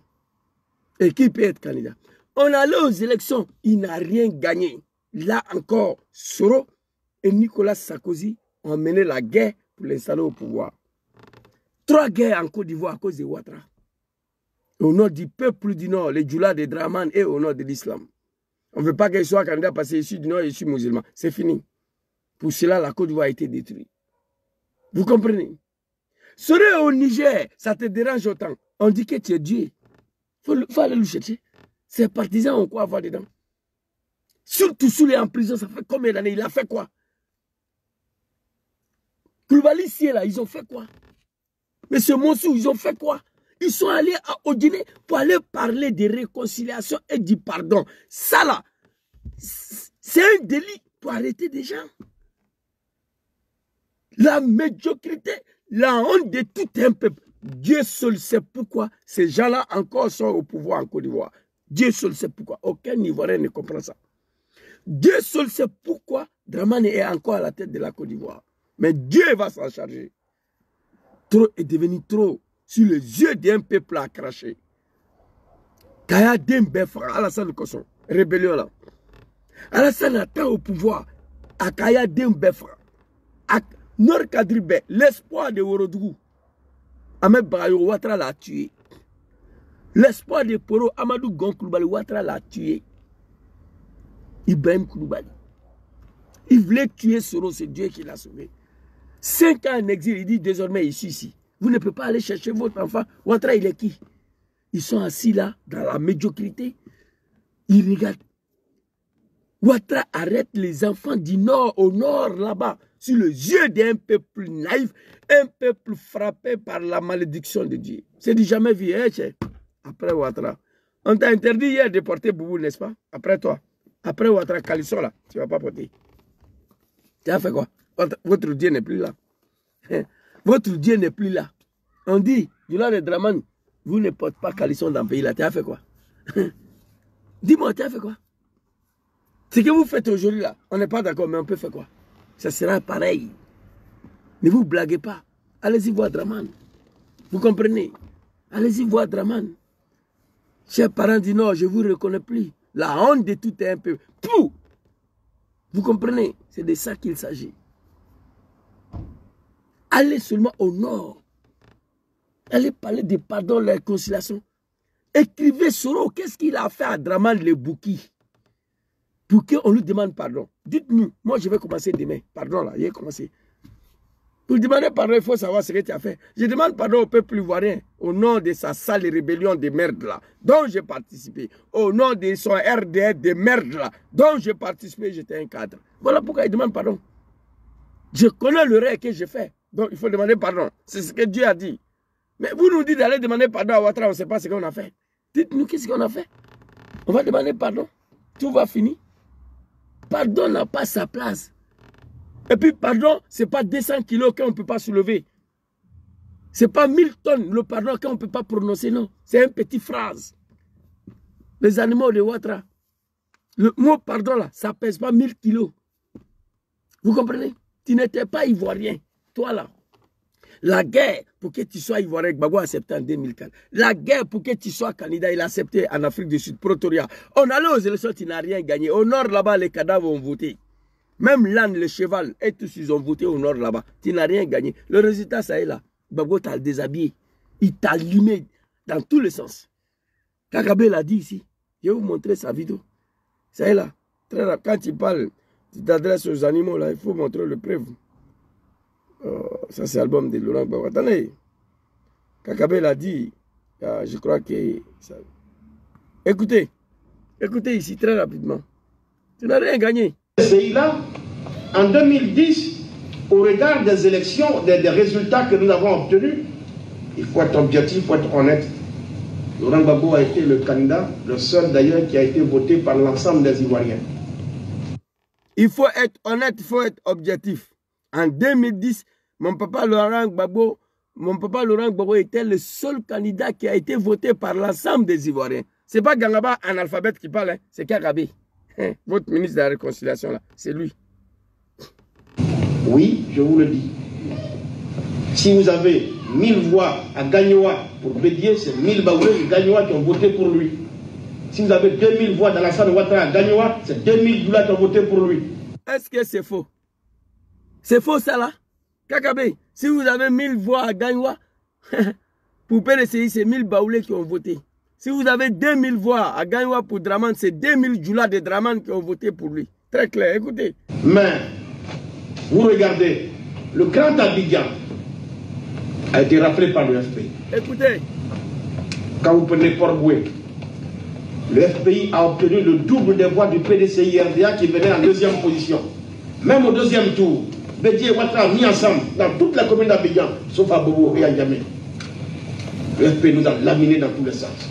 Et qu'il peut être candidat. On allait aux élections, il n'a rien gagné. Là encore, Soro et Nicolas Sarkozy ont mené la guerre pour l'installer au pouvoir. 3 guerres en Côte d'Ivoire à cause de Ouattara. Au nom du peuple du Nord, les Djoula de Draman et au nom de l'islam. On ne veut pas qu'il soit candidat parce qu'il est issu du Nord et issu musulman. C'est fini. Pour cela, la Côte d'Ivoire a été détruite. Vous comprenez? Serait au Niger, ça te dérange autant. On dit que tu es Dieu. Il faut aller le chercher. Ses partisans ont quoi à voir dedans? Surtout sous les en prison, ça fait combien d'années? Il a fait quoi? Koulibaly, ici là, ils ont fait quoi? Monsieur Monsou, ils ont fait quoi? Ils sont allés au Guinée pour aller parler de réconciliation et du pardon. Ça là, c'est un délit pour arrêter des gens. La médiocrité, la honte de tout un peuple. Dieu seul sait pourquoi ces gens-là encore sont au pouvoir en Côte d'Ivoire. Dieu seul sait pourquoi. Aucun Ivoirien ne comprend ça. Dieu seul sait pourquoi Dramane est encore à la tête de la Côte d'Ivoire. Mais Dieu va s'en charger. Trop est devenu trop. Sur les yeux d'un peuple à cracher. Kaya Dembe Fra, Alassane Kosson, rébellion là. Alassane attend au pouvoir. À Kaya Dembe Fra. À Nord Kadribe, l'espoir de Worodougou. Ahmed Bayo Ouattara l'a tué. L'espoir de Poro, Amadou Gon Koulibaly, Ouattara l'a tué. Ibrahim Koulibaly. Il voulait tuer Soro, c'est Dieu qui l'a sauvé. 5 ans en exil, il dit désormais ici. Vous ne pouvez pas aller chercher votre enfant. Ouattara, il est qui? Ils sont assis là, dans la médiocrité. Ils regardent. Ouattara arrête les enfants du Nord, au Nord, là-bas, sur les yeux d'un peuple naïf, un peuple frappé par la malédiction de Dieu. C'est du jamais vu, hein, après Ouattara. On t'a interdit hier de porter Boubou, n'est-ce pas? Après toi. Après Ouattara, Calisson, là, tu ne vas pas porter. Tu as fait quoi? Votre Dieu n'est plus là. Votre Dieu n'est plus là. On dit, du lait de Dramane, vous ne portez pas Calisson dans le pays là. Tu as fait quoi? Dis-moi, tu as fait quoi? Ce que vous faites aujourd'hui là, on n'est pas d'accord, mais on peut faire quoi? Ça sera pareil. Ne vous blaguez pas. Allez-y voir Dramane. Vous comprenez? Allez-y voir Dramane. Chers parents du Nord, je ne vous reconnais plus. La honte de tout est un peu. Pou! Vous comprenez? C'est de ça qu'il s'agit. Allez seulement au Nord. Allez parler de pardon, de la réconciliation. Écrivez Soro, qu'est-ce qu'il a fait à Dramane le Bouki? Pour qu'on lui demande pardon. Dites-nous, moi je vais commencer demain. Pardon là, il a commencé. Pour demander pardon, il faut savoir ce que tu as fait. Je demande pardon au peuple ivoirien, au nom de sa sale rébellion de merde là, dont j'ai participé. Au nom de son RDR de merde là, dont j'ai participé, j'étais un cadre. Voilà pourquoi il demande pardon. Je connais le rêve que j'ai fait. Donc il faut demander pardon. C'est ce que Dieu a dit. Mais vous nous dites d'aller demander pardon à Ouattara, on ne sait pas ce qu'on a fait. Dites-nous qu'est-ce qu'on a fait. On va demander pardon. Tout va finir. Pardon n'a pas sa place. Et puis pardon, ce n'est pas 200 kilos qu'on ne peut pas soulever. Ce n'est pas 1000 tonnes le pardon qu'on ne peut pas prononcer, non. C'est une petite phrase. Les animaux de Ouattara. Le mot pardon là, ça ne pèse pas 1000 kilos. Vous comprenez? Tu n'étais pas ivoirien. Toi là. La guerre pour que tu sois ivoirien, Gbagbo a accepté en 2004. La guerre pour que tu sois candidat, il a accepté en Afrique du Sud, Pretoria. On allait aux élections, tu n'as rien gagné. Au nord là-bas, les cadavres ont voté. Même l'âne, le cheval, et tous ils ont voté au nord là-bas. Tu n'as rien gagné. Le résultat, ça est là. Gbagbo t'a déshabillé. Il t'a allumé dans tous les sens. Kakabe l'a dit ici. Je vais vous montrer sa vidéo. Ça est là. Très rapide. Quand tu parles, tu t'adresses aux animaux là, il faut montrer le preuve. Ça c'est l'album de Laurent Gbagbo. Attendez, Kakabe l'a dit, je crois que... Ça... Écoutez ici très rapidement. Tu n'as rien gagné. Ce pays-là, en 2010, au regard des élections, des résultats que nous avons obtenus, il faut être objectif, il faut être honnête. Laurent Gbagbo a été le candidat, le seul d'ailleurs qui a été voté par l'ensemble des Ivoiriens. Il faut être honnête, il faut être objectif. En 2010, mon papa Laurent Gbagbo était le seul candidat qui a été voté par l'ensemble des Ivoiriens. Ce n'est pas Gangaba analphabète qui parle, hein, c'est Kakabe. Votre ministre de la Réconciliation, là, c'est lui. Oui, je vous le dis. Si vous avez 1000 voix à Gagnoa pour Bédier, c'est 1000 Baoulés de Gagnoa qui ont voté pour lui. Si vous avez 2000 voix d'Alassane Ouattara à Gagnoa, c'est 2000 Doula qui ont voté pour lui. Est-ce que c'est faux? C'est faux ça là? Kakabe, si vous avez 1000 voix à Gagnoa, Pour PDCI, c'est 1000 Baoulés qui ont voté. Si vous avez 2000 voix à Gagnoua pour Draman, c'est 2000 Djoula de Draman qui ont voté pour lui. Très clair, écoutez. Mais, vous regardez, le grand Abidjan a été rappelé par le FPI. Écoutez. Quand vous prenez Port-Boué, le FPI a obtenu le double des voix du PDCI-RDA qui venait en deuxième position. Même au deuxième tour, Bédié et Ouattara mis ensemble dans toute la commune d'Abidjan, sauf à Bobo et à Niamey. Le FPI nous a laminés dans tous les sens.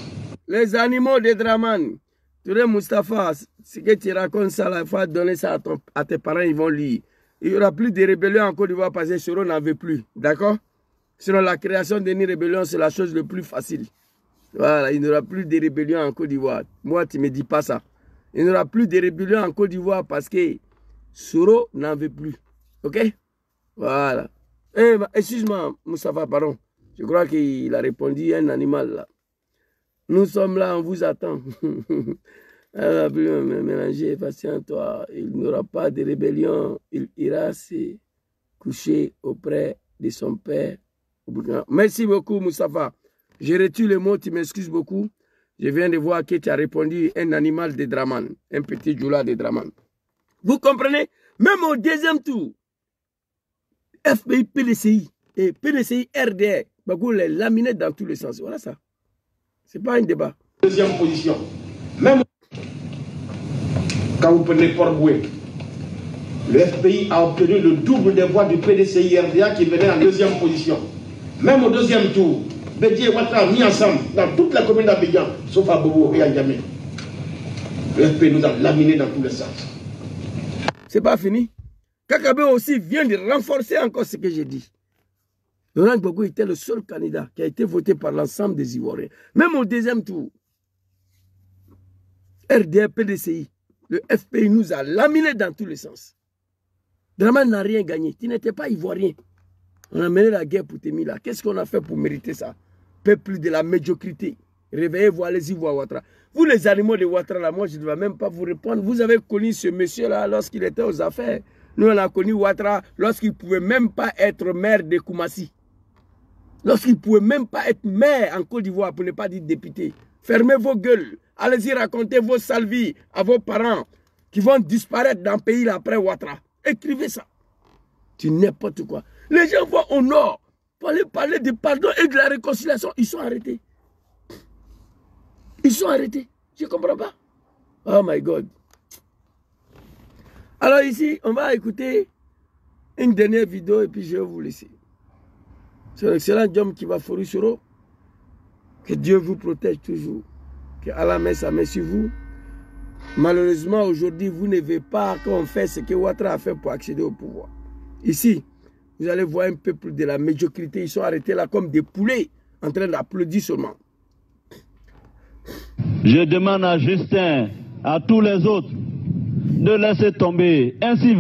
Les animaux de Draman. Touré Moustapha, ce que tu racontes ça, il faut donner ça à tes parents, ils vont lire. Il n'y aura plus de rébellion en Côte d'Ivoire parce que Soro n'en veut plus. D'accord? Sinon, la création d'une rébellion, c'est la chose la plus facile. Voilà, il n'y aura plus de rébellion en Côte d'Ivoire. Moi, tu ne me dis pas ça. Il n'y aura plus de rébellion en Côte d'Ivoire parce que Soro n'en veut plus. Ok? Voilà. Excuse-moi, Moustapha, pardon. Je crois qu'il a répondu un animal là. Nous sommes là, on vous attend. Mélanger, patient-toi. Il n'y aura pas de rébellion. Il ira se coucher auprès de son père. Merci beaucoup, Moustapha. J'ai reçu le mot, tu m'excuses beaucoup. Je viens de voir que tu as répondu un animal de Draman, un petit Djoula de Draman. Vous comprenez? Même au deuxième tour, FPI, PDCI et PDCI RDR, Bagou les laminés dans tous les sens. Voilà ça. C'est pas un débat. Deuxième position. Même quand vous prenez Port-Boué, le FPI a obtenu le double des voix du PDCI-RDA qui venait en deuxième position. Même au deuxième tour, Bédié et Ouattara mis ensemble dans toute la commune d'Abidjan, sauf à Bobo et à Niamey. Le FPI nous a laminés dans tous les sens. C'est pas fini. Kakabe aussi vient de renforcer encore ce que j'ai dit. Laurent Gbagbo était le seul candidat qui a été voté par l'ensemble des Ivoiriens. Même au deuxième tour, RDR, PDCI, le FPI nous a laminés dans tous les sens. Draman n'a rien gagné. Tu n'étais pas Ivoirien. On a mené la guerre pour Temila. Qu'est-ce qu'on a fait pour mériter ça? Peuple de la médiocrité. Réveillez-vous, allez-y voir Ouattara. Vous les animaux de Ouattara, là, moi je ne vais même pas vous répondre. Vous avez connu ce monsieur-là lorsqu'il était aux affaires. Nous on a connu Ouattara lorsqu'il ne pouvait même pas être maire de Koumassi. Lorsqu'il ne pouvait même pas être maire en Côte d'Ivoire, pour ne pas dire député. Fermez vos gueules. Allez-y raconter vos salvis à vos parents qui vont disparaître dans le pays là, après Ouattara. Écrivez ça. Tu n'importe quoi. Les gens vont au nord pour aller parler de pardon et de la réconciliation. Ils sont arrêtés. Ils sont arrêtés. Je ne comprends pas. Oh my God. Alors ici, on va écouter une dernière vidéo et puis je vais vous laisser. C'est l'excellent homme qui va fourrer sur eux. Que Dieu vous protège toujours. Que Allah met sa main sur vous. Malheureusement, aujourd'hui, vous ne verrez pas qu'on fait ce que Ouattara a fait pour accéder au pouvoir. Ici, vous allez voir un peuple de la médiocrité. Ils sont arrêtés là comme des poulets en train d'applaudir seulement. Je demande à Justin, à tous les autres, de laisser tomber. Ainsi,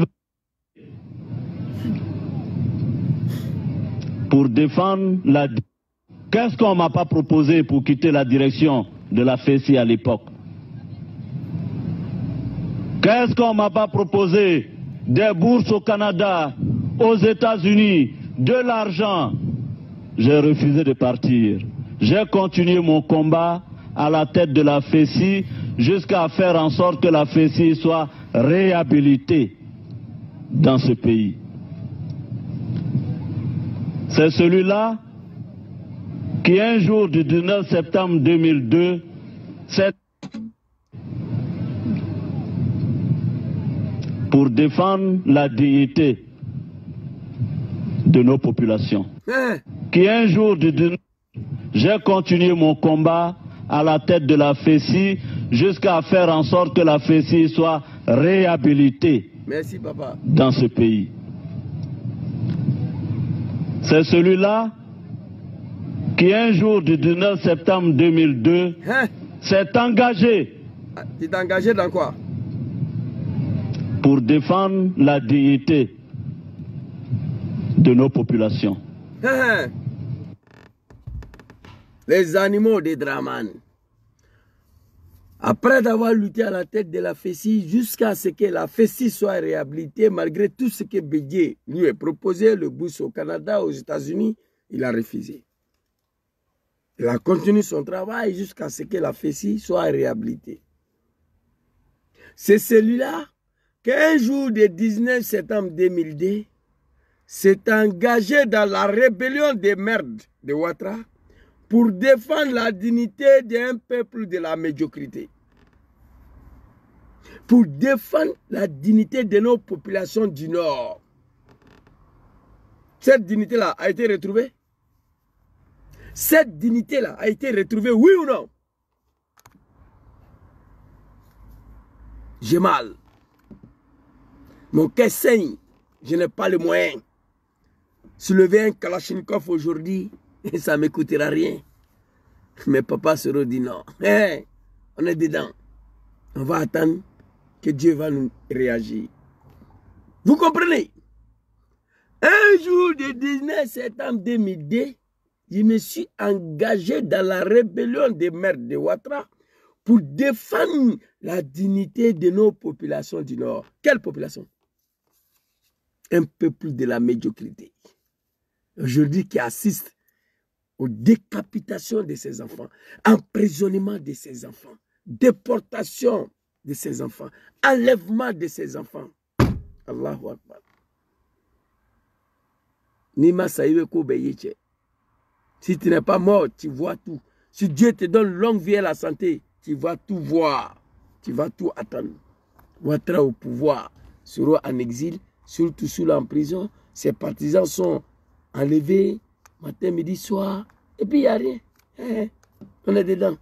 pour défendre la... Qu'est-ce qu'on ne m'a pas proposé pour quitter la direction de la FECI à l'époque? Qu'est-ce qu'on ne m'a pas proposé? Des bourses au Canada, aux États-Unis, de l'argent. J'ai refusé de partir. J'ai continué mon combat à la tête de la FECI jusqu'à faire en sorte que la FECI soit réhabilitée dans ce pays. C'est celui-là qui, un jour du 19 septembre 2002, s'est pour défendre la dignité de nos populations. Qui, un jour du 19, j'ai continué mon combat à la tête de la FECI jusqu'à faire en sorte que la FECI soit réhabilitée. Merci, papa. Dans ce pays. C'est celui-là qui, un jour du 19 septembre 2002, s'est engagé. Tu t'es engagé dans quoi? Pour défendre la dignité de nos populations. Les animaux de Draman. Après avoir lutté à la tête de la FECI jusqu'à ce que la FECI soit réhabilitée, malgré tout ce que Bédié lui a proposé, le bourse au Canada, aux États-Unis, il a refusé. Il a continué son travail jusqu'à ce que la Fessi soit réhabilitée. C'est celui-là qu'un jour du 19 septembre 2002 s'est engagé dans la rébellion des merdes de Ouattara pour défendre la dignité d'un peuple de la médiocrité. Pour défendre la dignité de nos populations du Nord. Cette dignité-là a été retrouvée? Cette dignité-là a été retrouvée, oui ou non? J'ai mal. Mon cœur saigne. Je n'ai pas les moyens. Soulever un Kalachnikov aujourd'hui, ça ne me coûtera rien. Mais papa se redit non. Hey, on est dedans. On va attendre que Dieu va nous réagir. Vous comprenez? Un jour du 19 septembre 2002, je me suis engagé dans la rébellion des merdes de Ouattara pour défendre la dignité de nos populations du Nord. Quelle population? Un peuple de la médiocrité. Aujourd'hui qui assiste aux décapitations de ses enfants, emprisonnement de ses enfants, déportation de ses enfants, enlèvement de ses enfants. Allahu Akbar. Nima Saïwe Kobeyeche. Si tu n'es pas mort, tu vois tout. Si Dieu te donne longue vie et la santé, tu vas tout voir. Tu vas tout attendre. Ouattara au pouvoir sera en exil, surtout sous en prison. Ses partisans sont enlevés matin, midi, soir. Et puis il n'y a rien. On est dedans.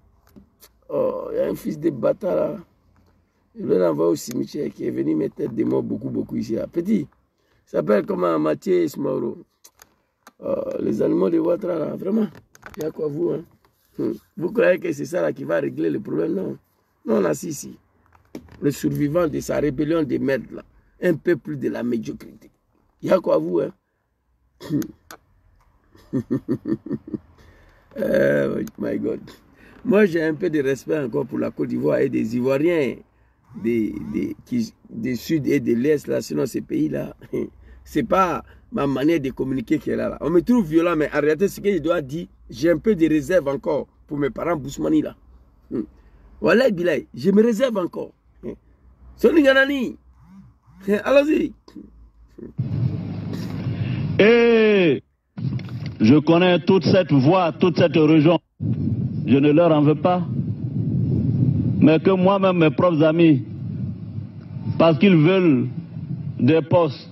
Oh, il y a un fils de bâtard là. Je l'ai envoyé au cimetière qui est venu mettre des morts beaucoup ici. Là. Petit, il s'appelle comment Mathieu Ismauro. Les animaux de Ouattara là, vraiment. Il y a quoi vous, hein? Vous croyez que c'est ça là qui va régler le problème? Non. Non, on a ici. Le survivant de sa rébellion des merdes là. Un peuple de la médiocrité. Il y a quoi vous, hein? Oh my God. Moi, j'ai un peu de respect encore pour la Côte d'Ivoire et des Ivoiriens des Sud et de l'Est, là, sinon ces pays-là, c'est pas ma manière de communiquer qui est là. On me trouve violent, mais en réalité, ce que je dois dire, j'ai un peu de réserve encore pour mes parents Bousmani, là. Voilà, Bilay, je me réserve encore. Soniganani, allons-y. Et je connais toute cette voie, toute cette région. Je ne leur en veux pas. Mais que moi-même, mes propres amis, parce qu'ils veulent des postes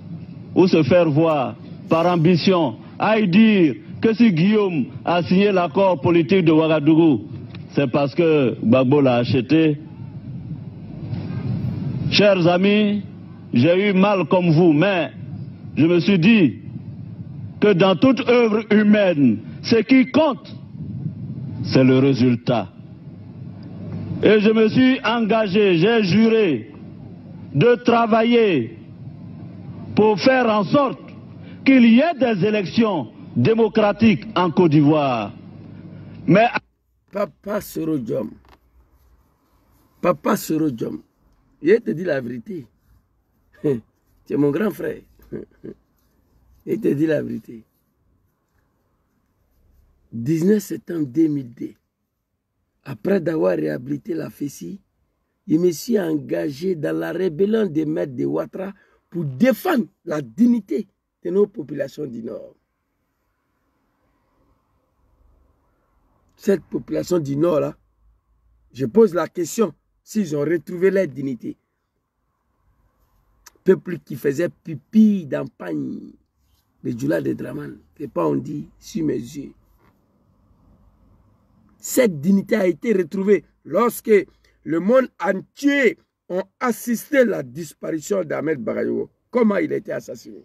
ou se faire voir par ambition, aillent dire que si Guillaume a signé l'accord politique de Ouagadougou, c'est parce que Gbagbo l'a acheté. Chers amis, j'ai eu mal comme vous, mais je me suis dit que dans toute œuvre humaine, ce qui compte, c'est le résultat. Et je me suis engagé, j'ai juré de travailler pour faire en sorte qu'il y ait des élections démocratiques en Côte d'Ivoire. Mais Papa Sorodjom, je te dis la vérité. Tu es mon grand frère. Je te dis la vérité. 19 septembre 2002, après d'avoir réhabilité la Fessi, je me suis engagé dans la rébellion des maîtres de Ouattara pour défendre la dignité de nos populations du Nord. Cette population du Nord, là, je pose la question s'ils ont retrouvé leur dignité. Peuple qui faisait pipi dans pagne, le Djoula de Draman, c'est pas on dit sur mes yeux. Cette dignité a été retrouvée lorsque le monde entier a assisté à la disparition d'Ahmed Bagayogo. Comment il a été assassiné?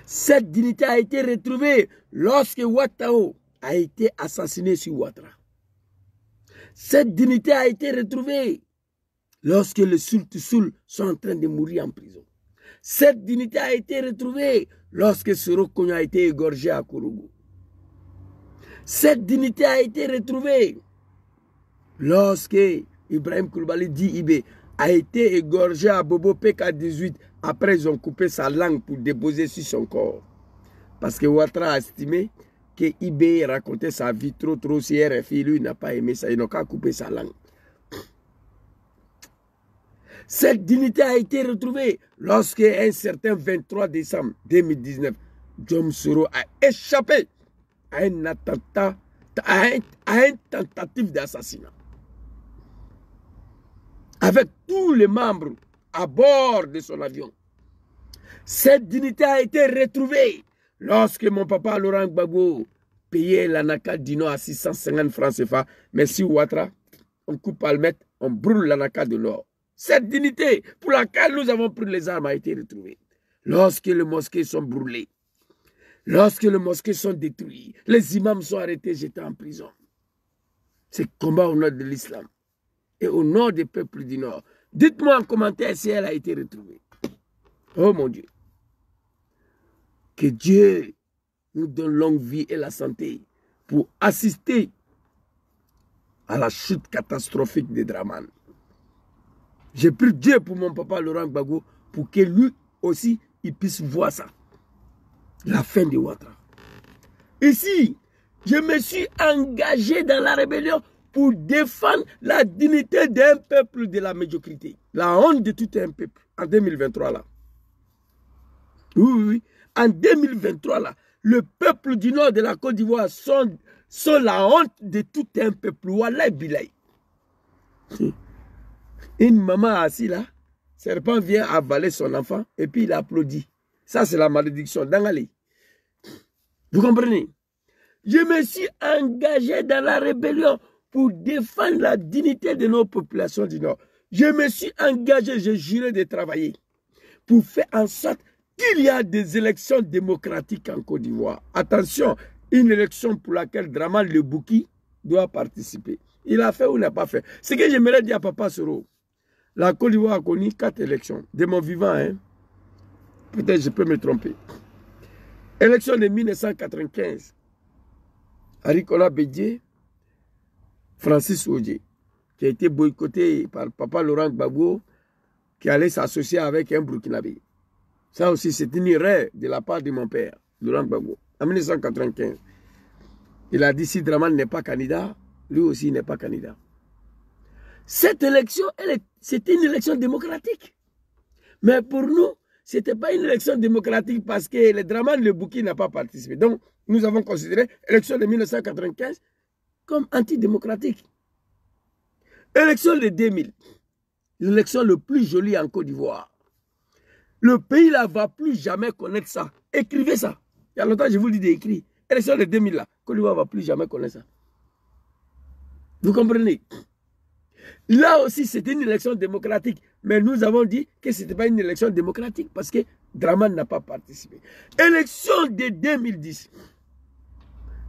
Cette dignité a été retrouvée lorsque Ouattao a été assassiné sur Ouattara. Cette dignité a été retrouvée lorsque les Sultusoul sont en train de mourir en prison. Cette dignité a été retrouvée lorsque Soro Kogno a été égorgé à Kourougou. Cette dignité a été retrouvée lorsque Ibrahim Koulibaly dit Ibé a été égorgé à Bobo PK18. Après, ils ont coupé sa langue pour déposer sur son corps. Parce que Ouattara a estimé que IB racontait sa vie trop CRFI, lui n'a pas aimé ça, il n'a qu'à couper sa langue. Cette dignité a été retrouvée lorsque un certain 23 décembre 2019, Djom Soro a échappé à un attentat, à un tentative d'assassinat. Avec tous les membres à bord de son avion. Cette dignité a été retrouvée lorsque mon papa Laurent Gbagbo payait l'Anaka Dino à 650 francs CFA. Merci Ouattara, on coupe Almette, on brûle l'Anaka de l'or. Cette dignité pour laquelle nous avons pris les armes a été retrouvée. Lorsque les mosquées sont brûlées, lorsque les mosquées sont détruites, les imams sont arrêtés, jetés en prison. C'est combat au nom de l'islam et au nom des peuples du Nord. Dites-moi en commentaire si elle a été retrouvée. Oh mon Dieu. Que Dieu nous donne longue vie et la santé pour assister à la chute catastrophique de Draman. J'ai prié Dieu pour mon papa Laurent Gbagbo pour que lui aussi il puisse voir ça. La fin de Ouattara. Ici, je me suis engagé dans la rébellion pour défendre la dignité d'un peuple de la médiocrité. La honte de tout un peuple. En 2023 là. Oui. En 2023 là. Le peuple du nord de la Côte d'Ivoire sont la honte de tout un peuple. Wallah bilay. Une maman assise là. Serpent vient avaler son enfant et puis il applaudit. Ça c'est la malédiction. Dangali. Vous comprenez? Je me suis engagé dans la rébellion pour défendre la dignité de nos populations du Nord. Je me suis engagé, j'ai juré de travailler pour faire en sorte qu'il y a des élections démocratiques en Côte d'Ivoire. Attention, une élection pour laquelle Draman Lebouki doit participer. Il a fait ou n'a pas fait. Ce que j'aimerais dire à Papa Soro, la Côte d'Ivoire a connu 4 élections. De mon vivant, hein. Peut-être je peux me tromper. Élection de 1995. Arikola Bédié, Francis Oudjé, qui a été boycotté par Papa Laurent Gbagbo, qui allait s'associer avec un Burkinabé. Ça aussi, c'est une erreur de la part de mon père, Laurent Gbagbo. En 1995, il a dit si Draman n'est pas candidat, lui aussi n'est pas candidat. Cette élection, c'était une élection démocratique. Mais pour nous, ce n'était pas une élection démocratique parce que le Draman Lebouki n'a pas participé. Donc, nous avons considéré l'élection de 1995 comme antidémocratique. Élection de 2000, l'élection le plus jolie en Côte d'Ivoire. Le pays là ne va plus jamais connaître ça. Écrivez ça. Il y a longtemps, je vous le dis d'écrire. Élection de 2000 là, Côte d'Ivoire ne va plus jamais connaître ça. Vous comprenez? Là aussi, c'était une élection démocratique. Mais nous avons dit que ce n'était pas une élection démocratique parce que Draman n'a pas participé. Élection de 2010.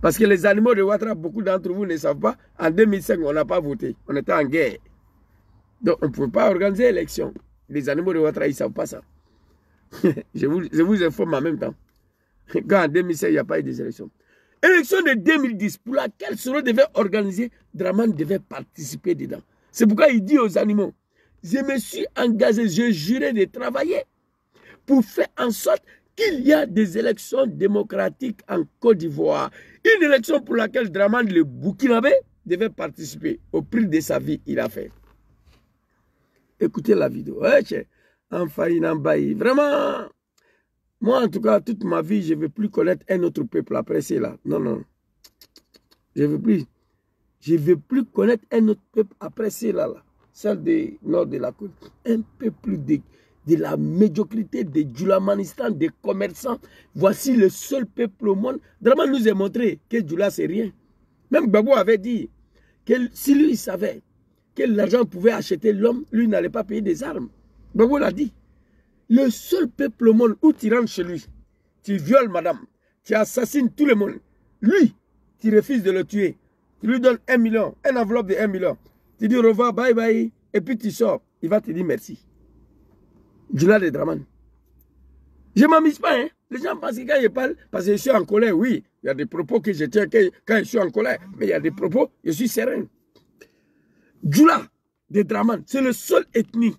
Parce que les animaux de Ouattara, beaucoup d'entre vous ne savent pas, en 2005, on n'a pas voté. On était en guerre. Donc, on ne pouvait pas organiser l'élection. Les animaux de Ouattara, ils ne savent pas ça. je vous informe en même temps. Quand en 2005, il n'y a pas eu des élections. Élection de 2010, pour laquelle Soro devait organiser, Draman devait participer dedans. C'est pourquoi il dit aux animaux, je me suis engagé, je jurais de travailler pour faire en sorte qu'il y a des élections démocratiques en Côte d'Ivoire. Une élection pour laquelle Draman le Burkinabé devait participer. Au prix de sa vie, il a fait. Écoutez la vidéo. Vraiment, moi en tout cas, toute ma vie, je ne veux plus connaître un autre peuple après cela. Non, non. Je ne veux plus. Je ne veux plus connaître un autre peuple après cela. Celle du nord de la côte. Un peuple de la médiocrité, de Djoulamanistan, des commerçants. Voici le seul peuple au monde. Draman nous a montré que Djoula, c'est rien. Même Gbagbo avait dit que si lui savait que l'argent pouvait acheter l'homme, lui n'allait pas payer des armes. Gbagbo l'a dit. Le seul peuple au monde où tu rentres chez lui, tu violes madame, tu assassines tout le monde. Lui, tu refuses de le tuer. Tu lui donnes 1 million, une enveloppe de 1 million. Tu dis au revoir, bye bye, et puis tu sors. Il va te dire merci. Djoula de Draman. Je ne m'amuse pas, hein. Les gens pensent que quand je parle, parce que je suis en colère, oui, il y a des propos que je tiens quand je suis en colère, mais il y a des propos, je suis serein. Djoula de Draman, c'est le seul ethnie.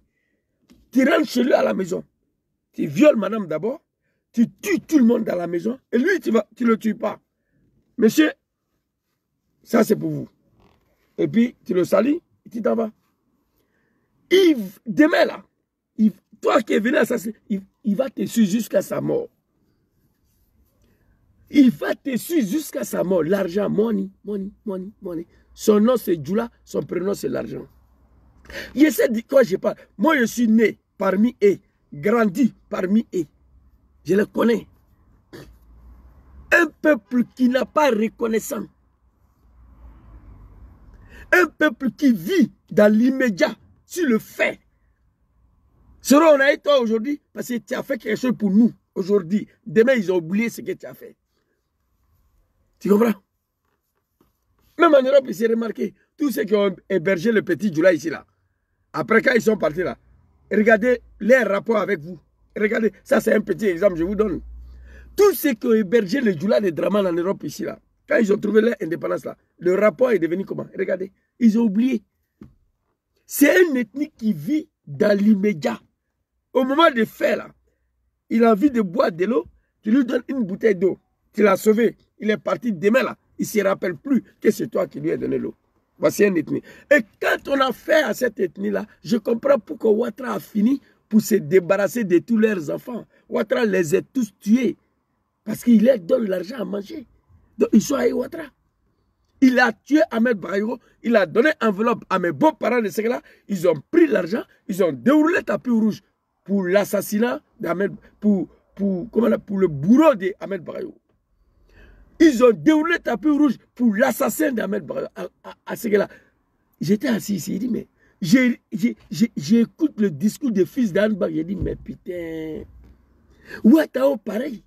Tu rentres chez lui à la maison, tu violes madame d'abord, tu tues tout le monde dans la maison, et lui, tu ne le tues pas. Monsieur, ça c'est pour vous. Et puis, tu le salis, tu t'en vas. Demain là, toi qui es venu assassiner, il va te suivre jusqu'à sa mort. Il va te suivre jusqu'à sa mort. L'argent, money, money, money, money. Son nom c'est Djoula, son prénom c'est l'argent. Je sais de quoi je parle. Moi je suis né parmi eux, grandi parmi eux. Je les connais. Un peuple qui n'a pas reconnaissant. Un peuple qui vit dans l'immédiat, sur le fait. On a eu toi aujourd'hui parce que tu as fait quelque chose pour nous aujourd'hui. Demain, ils ont oublié ce que tu as fait. Tu comprends? Même en Europe, il s'est remarqué. Tous ceux qui ont hébergé le petit Djoula ici, là. Après, quand ils sont partis là, regardez les rapports avec vous. Regardez, ça c'est un petit exemple, je vous donne. Tous ceux qui ont hébergé le Djoula de Draman en Europe ici, là, quand ils ont trouvé leur indépendance, là, le rapport est devenu comment? Regardez, ils ont oublié. C'est une ethnie qui vit dans l'immédiat. Au moment de faire, là, il a envie de boire de l'eau, tu lui donnes une bouteille d'eau, tu l'as sauvé, il est parti demain, là, il ne se rappelle plus que c'est toi qui lui as donné l'eau. Voici une ethnie. Et quand on a fait à cette ethnie-là, je comprends pourquoi Ouattara a fini pour se débarrasser de tous leurs enfants. Ouattara les a tous tués. Parce qu'il leur donne l'argent à manger. Donc ils sont à Ouattara. Il a tué Ahmed Bayo, il a donné enveloppe à mes beaux-parents de ce là. Ils ont pris l'argent, ils ont déroulé le tapis rouge pour l'assassinat d'Ahmed, pour le bourreau d'Ahmed Bayo. Ils ont déroulé le tapis rouge pour l'assassin d'Ahmed Bayo. À ce là. J'étais assis ici, il dit, mais j'écoute le discours des fils d'Anne Bag, j'ai dit, mais putain, Ouattara pareil.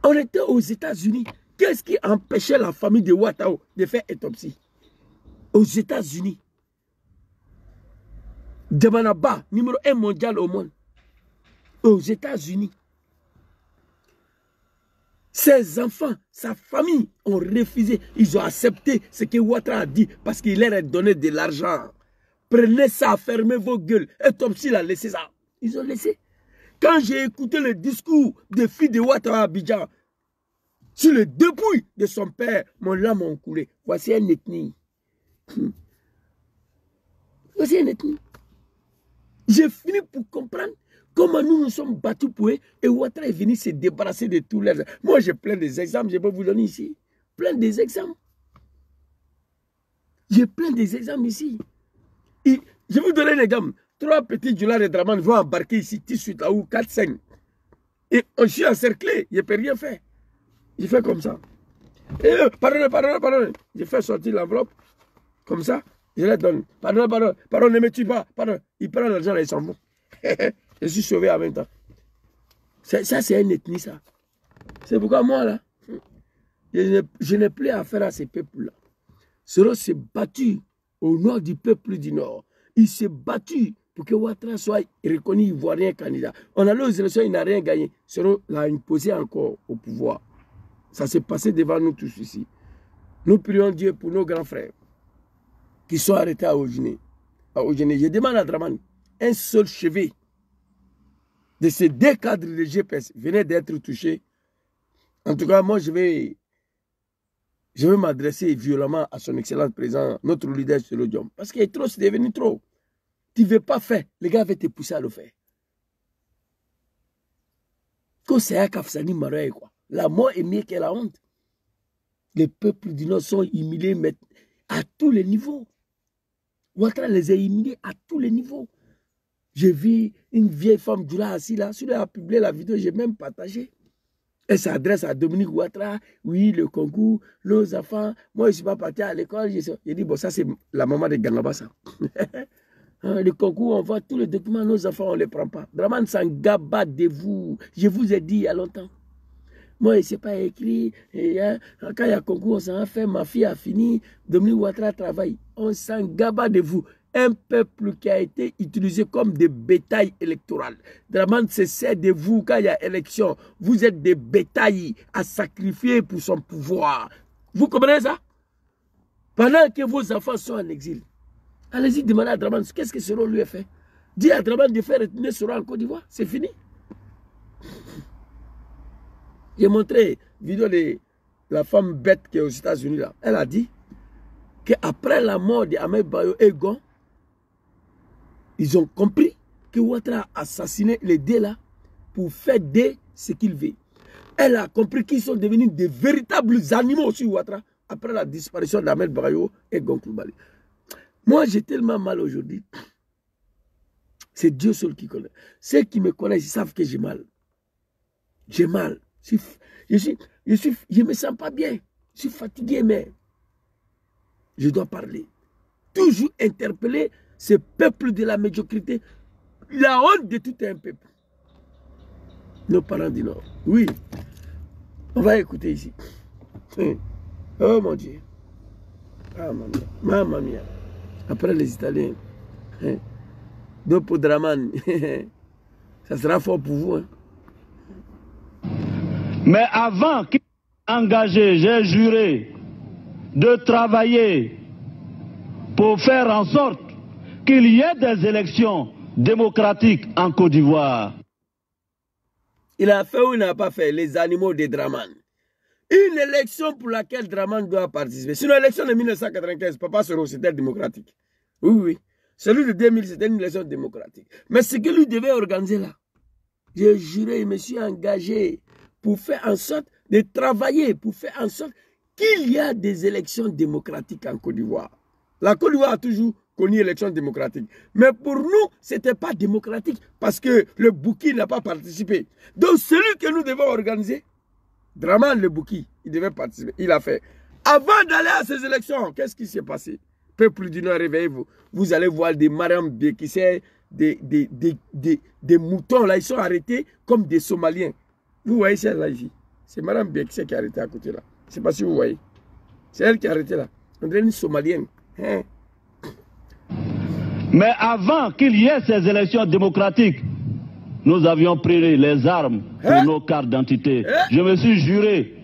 On était aux États-Unis. Qu'est-ce qui empêchait la famille de Ouattara de faire autopsie? Aux États-Unis. Djamanaba, numéro 1 mondial au monde. Aux États-Unis. Ses enfants, sa famille ont refusé. Ils ont accepté ce que Ouattara a dit parce qu'il leur a donné de l'argent. Prenez ça, fermez vos gueules. Autopsie l'a laissé ça. Ils ont laissé. Quand j'ai écouté le discours des filles de Ouattara à Abidjan, sur le dépouille de son père, mon larme ont coulé. Voici une ethnie. Voici une ethnie. J'ai fini pour comprendre comment nous nous sommes battus pour eux et Ouattara est venu se débarrasser de tous les... Moi, j'ai plein d'exemples, je peux vous donner ici. Plein d'exemples. J'ai plein d'exemples ici. Et je vais vous donner un exemple. 3 petits Djoula de Draman vont embarquer ici, tout de suite, là où 4, 5. Et je suis encerclé, je ne peux rien faire. Je fais comme ça. Et pardon. Je fais sortir l'enveloppe, comme ça, je les donne. Pardon, ne me tue pas, pardon. Ils prennent l'argent et ils s'en vont. Je suis sauvé en même temps. Ça, c'est une ethnie, ça. C'est pourquoi moi, là, je n'ai plus affaire à ces peuples-là. Soro s'est battu au nord du peuple du Nord. Il s'est battu pour que Ouattara soit reconnu ivoirien candidat. On allait aux élections, il n'a rien gagné. Soro l'a imposé encore au pouvoir. Ça s'est passé devant nous tous ici. Nous prions Dieu pour nos grands frères qui sont arrêtés à Ogine. Je demande à Draman, un seul chevet de ces 2 cadres de GPS venait d'être touché. En tout cas, moi, je vais m'adresser violemment à son excellence président, notre leader sur le Diom. Parce que trop, c'est devenu trop. Tu ne veux pas faire, les gars vont te pousser à le faire. Quand c'est un Kafsani Marais, quoi. La mort est mieux que la honte. Les peuples du Nord sont humiliés à tous les niveaux. Ouattara les a humiliés à tous les niveaux. J'ai vu une vieille femme du là assise là. Celui-là a publié la vidéo, j'ai même partagé. Elle s'adresse à Dominique Ouattara. Oui, le concours, nos enfants. Moi, je ne suis pas parti à l'école. J'ai dit, bon, ça, c'est la maman de Gangaba, ça. Le concours, on voit tous les documents, nos enfants, on ne les prend pas. Draman Sangaba de vous. Je vous ai dit il y a longtemps. Moi, il ne s'est pas écrit. Et, quand il y a concours, on s'en a fait. Ma fille a fini. Dominique Ouattara travaille. On s'en gaba de vous. Un peuple qui a été utilisé comme des bétails électoraux. Draman se sert de vous quand il y a élection. Vous êtes des bétails à sacrifier pour son pouvoir. Vous comprenez ça? Pendant que vos enfants sont en exil, allez-y demander à Draman qu'est-ce que Soro lui a fait. Dis à Draman de faire retourner Soro en Côte d'Ivoire. C'est fini. J'ai montré une vidéo de la femme bête qui est aux États-Unis là. Elle a dit qu'après la mort d'Ahmed Bayo et Gon, ils ont compris que Ouattara a assassiné les deux là pour faire ce qu'il veut. Elle a compris qu'ils sont devenus des véritables animaux sur Ouattara après la disparition d'Ahmed Bayo et Gon Coulibaly. Moi, j'ai tellement mal aujourd'hui. C'est Dieu seul qui connaît. Ceux qui me connaissent, ils savent que j'ai mal. J'ai mal. Je ne me sens pas bien. Je suis fatigué, mais je dois parler. Toujours interpeller ce peuple de la médiocrité. La honte de tout un peuple. Nos parents du Nord. Oui. On va écouter ici. Oh mon Dieu. Ah, mamma mia. Après les Italiens. Dopo Draman. Ça sera fort pour vous. Hein. Mais avant qu'il soit engagé, j'ai juré de travailler pour faire en sorte qu'il y ait des élections démocratiques en Côte d'Ivoire. Il a fait ou il n'a pas fait les animaux de Draman. Une élection pour laquelle Draman doit participer. Sinon, l'élection de 1995, Papa Soro, c'était démocratique. Oui, oui. Celui de 2000, c'était une élection démocratique. Mais ce que lui devait organiser là, j'ai juré, je me suis engagé pour faire en sorte de travailler, pour faire en sorte qu'il y ait des élections démocratiques en Côte d'Ivoire. La Côte d'Ivoire a toujours connu l'élection démocratique. Mais pour nous, ce n'était pas démocratique parce que le Bouki n'a pas participé. Donc celui que nous devons organiser, Draman le Bouki, il devait participer. Il a fait. Avant d'aller à ces élections, qu'est-ce qui s'est passé? Peuple du Nord, réveillez-vous. Vous allez voir des Mariam Bekissé, des moutons là, ils sont arrêtés comme des Somaliens. Vous voyez celle là ici. C'est Mariam Bekissé qui est arrêtée à côté là. Je ne sais pas si vous voyez. C'est elle qui est arrêtée là. On dirait une Somalienne. Hein? Mais avant qu'il y ait ces élections démocratiques, nous avions pris les armes pour nos cartes d'identité. Je me suis juré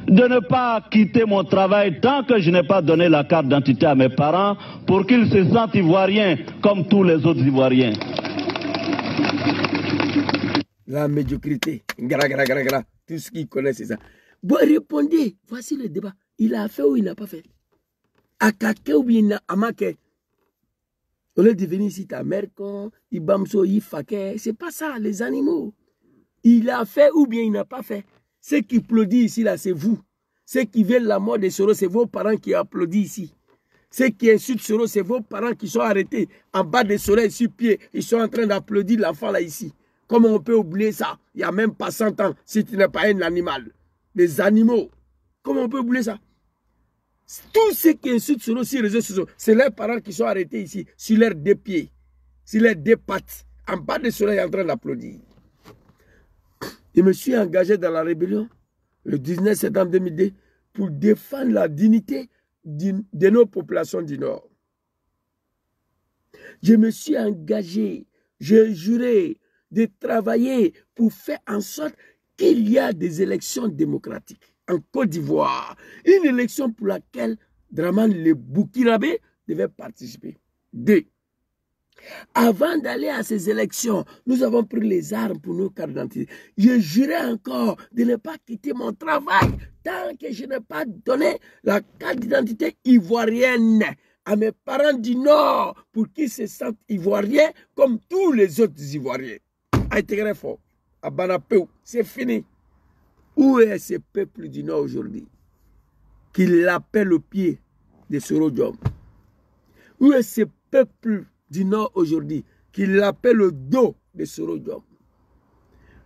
de ne pas quitter mon travail tant que je n'ai pas donné la carte d'identité à mes parents pour qu'ils se sentent ivoiriens comme tous les autres Ivoiriens. La médiocrité. Tout ce qu'ils connaissent, c'est ça. Bon, répondez. Voici le débat. Il a fait ou il n'a pas fait? Akake ou bien Amake? On est devenu ici ta mère quand Ibamso, Ifake. C'est pas ça, les animaux. Il a fait ou bien il n'a pas fait. Ceux qui applaudissent ici, là, c'est vous. Ceux qui veulent la mort de Soro, c'est vos parents qui applaudissent ici. Ceux qui insultent Soro, c'est vos parents qui sont arrêtés en bas des soleils sur pied. Ils sont en train d'applaudir l'enfant là ici. Comment on peut oublier ça? Il n'y a même pas 100 ans si tu n'es pas un animal. Des animaux. Comment on peut oublier ça? Tous ceux qui insultent Soro sur les réseaux sociaux, c'est leurs parents qui sont arrêtés ici, sur leurs deux pieds, sur leurs deux pattes, en bas des soleils en train d'applaudir. Je me suis engagé dans la rébellion le 19 septembre 2002 pour défendre la dignité de nos populations du Nord. Je me suis engagé, j'ai juré de travailler pour faire en sorte qu'il y ait des élections démocratiques en Côte d'Ivoire. Une élection pour laquelle Draman le Boukirabé devait participer. 2. Avant d'aller à ces élections, nous avons pris les armes pour nos cartes d'identité. Je jurais encore de ne pas quitter mon travail tant que je n'ai pas donné la carte d'identité ivoirienne à mes parents du Nord pour qu'ils se sentent ivoiriens comme tous les autres Ivoiriens. A été très fort. À Banapeu, c'est fini. Où est ce peuple du Nord aujourd'hui qui l'appelle au pied de Soro Diom? Où est ce peuple du Nord aujourd'hui qui l'appelle au dos de Soro Diom?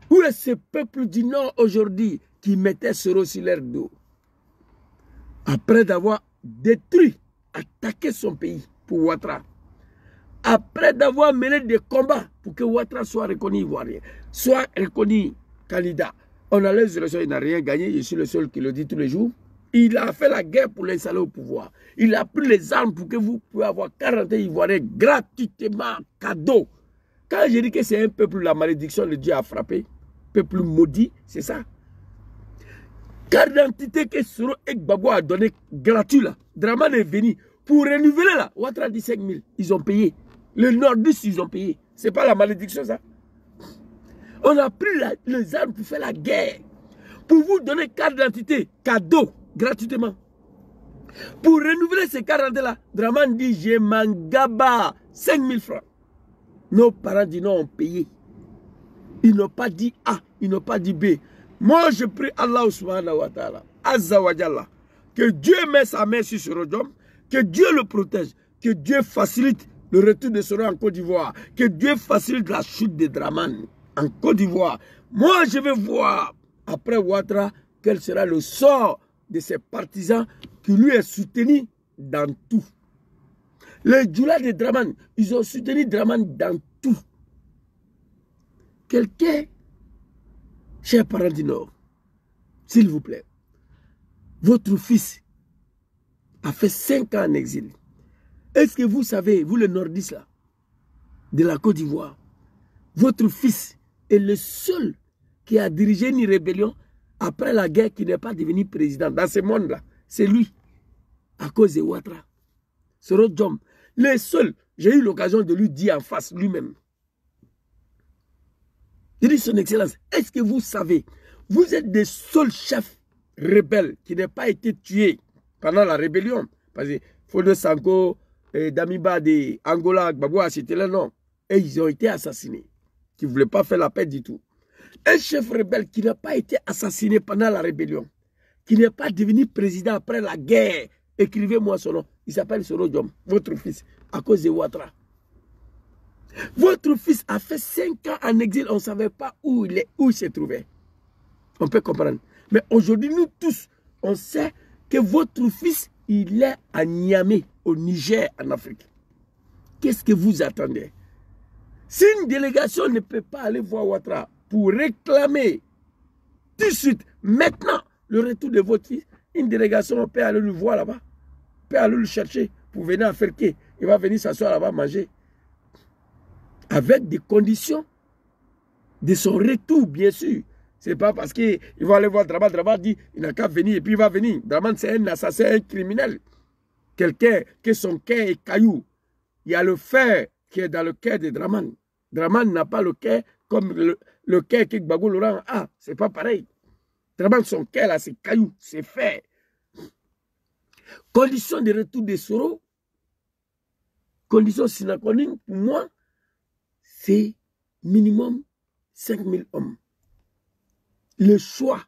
Où est ce peuple du Nord aujourd'hui qui mettait Soro sur leur dos? Après d'avoir détruit, attaqué son pays pour Ouattara, après d'avoir mené des combats pour que Ouattara soit reconnu ivoirien, soit reconnu candidat, on a les élections, il n'a rien gagné, je suis le seul qui le dit tous les jours. Il a fait la guerre pour l'installer au pouvoir. Il a pris les armes pour que vous puissiez avoir 40 Ivoiriens gratuitement, cadeau. Quand je dis que c'est un peuple, la malédiction de Dieu a frappé, peuple maudit, c'est ça. Carte d'identité que Soro Gbagbo a donné gratuit là. Draman est venu pour renouveler là. Ouattara dit 5 000, ils ont payé. Les nordistes, ils ont payé. C'est pas la malédiction ça. On a pris les armes pour faire la guerre. pour vous donner carte d'identité, cadeau, gratuitement. Pour renouveler ces cartes d'identité-là, Dramane dit, j'ai mangaba 5000 francs. Nos parents du Nord ont payé. Ils n'ont pas dit A, ils n'ont pas dit B. Moi, je prie Allah subhanahu wa ta'ala, Azza wa Jalla, que Dieu mette sa main sur Sorodom, que Dieu le protège, que Dieu facilite le retour de Soro en Côte d'Ivoire, que Dieu facilite la chute de Dramane en Côte d'Ivoire. Moi, je vais voir, après Ouattara, quel sera le sort de ces partisans qui lui est soutenu dans tout. Les Djoula de Dramane, ils ont soutenu Dramane dans tout. Quelqu'un, chers parents du Nord, s'il vous plaît, votre fils a fait 5 ans en exil. Est-ce que vous savez, vous les nordistes là, de la Côte d'Ivoire, votre fils est le seul qui a dirigé une rébellion après la guerre qui n'est pas devenu président dans ce monde-là. C'est lui, à cause de Ouattara. Sorodom, le seul, j'ai eu l'occasion de lui dire en face lui-même. Il dit, son excellence, est-ce que vous savez, vous êtes des seuls chefs rebelles qui n'ont pas été tués pendant la rébellion. Parce que Fode Sanko, Damiba de Angola, Gbagbo, c'était là, non. Et ils ont été assassinés, qui ne voulaient pas faire la paix du tout. Un chef rebelle qui n'a pas été assassiné pendant la rébellion, qui n'est pas devenu président après la guerre, écrivez-moi son nom, il s'appelle Sorodom, votre fils, à cause de Ouattara. Votre fils a fait 5 ans en exil, on ne savait pas où il s'est trouvé. On peut comprendre. Mais aujourd'hui, nous tous, on sait que votre fils, il est à Niamey, au Niger, en Afrique. Qu'est-ce que vous attendez? Si une délégation ne peut pas aller voir Ouattara pour réclamer tout de suite, maintenant, le retour de votre fils, une délégation peut aller le voir là-bas, peut aller le chercher pour venir à Ferké. Il va venir s'asseoir là-bas manger. Avec des conditions de son retour, bien sûr. Ce n'est pas parce qu'il va aller voir Dramane. Dramane dit il n'a qu'à venir et puis il va venir. Dramane, c'est un assassin, un criminel. Quelqu'un que son cœur est caillou. Il y a le fer qui est dans le cœur de Dramane. Dramane n'a pas le cœur comme le cœur que Gbagbo Laurent a. Ce n'est pas pareil. Dramane, son cœur là, c'est caillou, c'est fer. Condition de retour de Soro, condition sine qua non pour moi, c'est minimum 5000 hommes. Le choix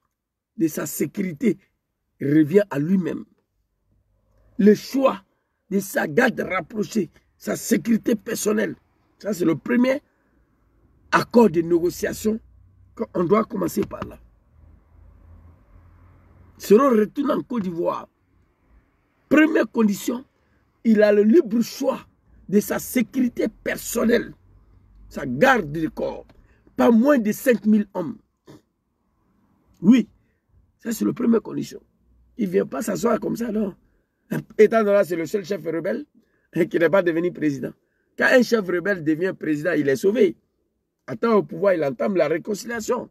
de sa sécurité revient à lui-même. Le choix de sa garde rapprochée, sa sécurité personnelle. Ça, c'est le premier accord de négociation qu'on doit commencer par là. Soro retourne en Côte d'Ivoire. Première condition, il a le libre choix de sa sécurité personnelle. Sa garde du corps. Pas moins de 5000 hommes. Oui, ça c'est la première condition. Il ne vient pas s'asseoir comme ça, non. Étant donné que c'est le seul chef rebelle qui n'est pas devenu président. Quand un chef rebelle devient président, il est sauvé. Attends au pouvoir, il entame la réconciliation.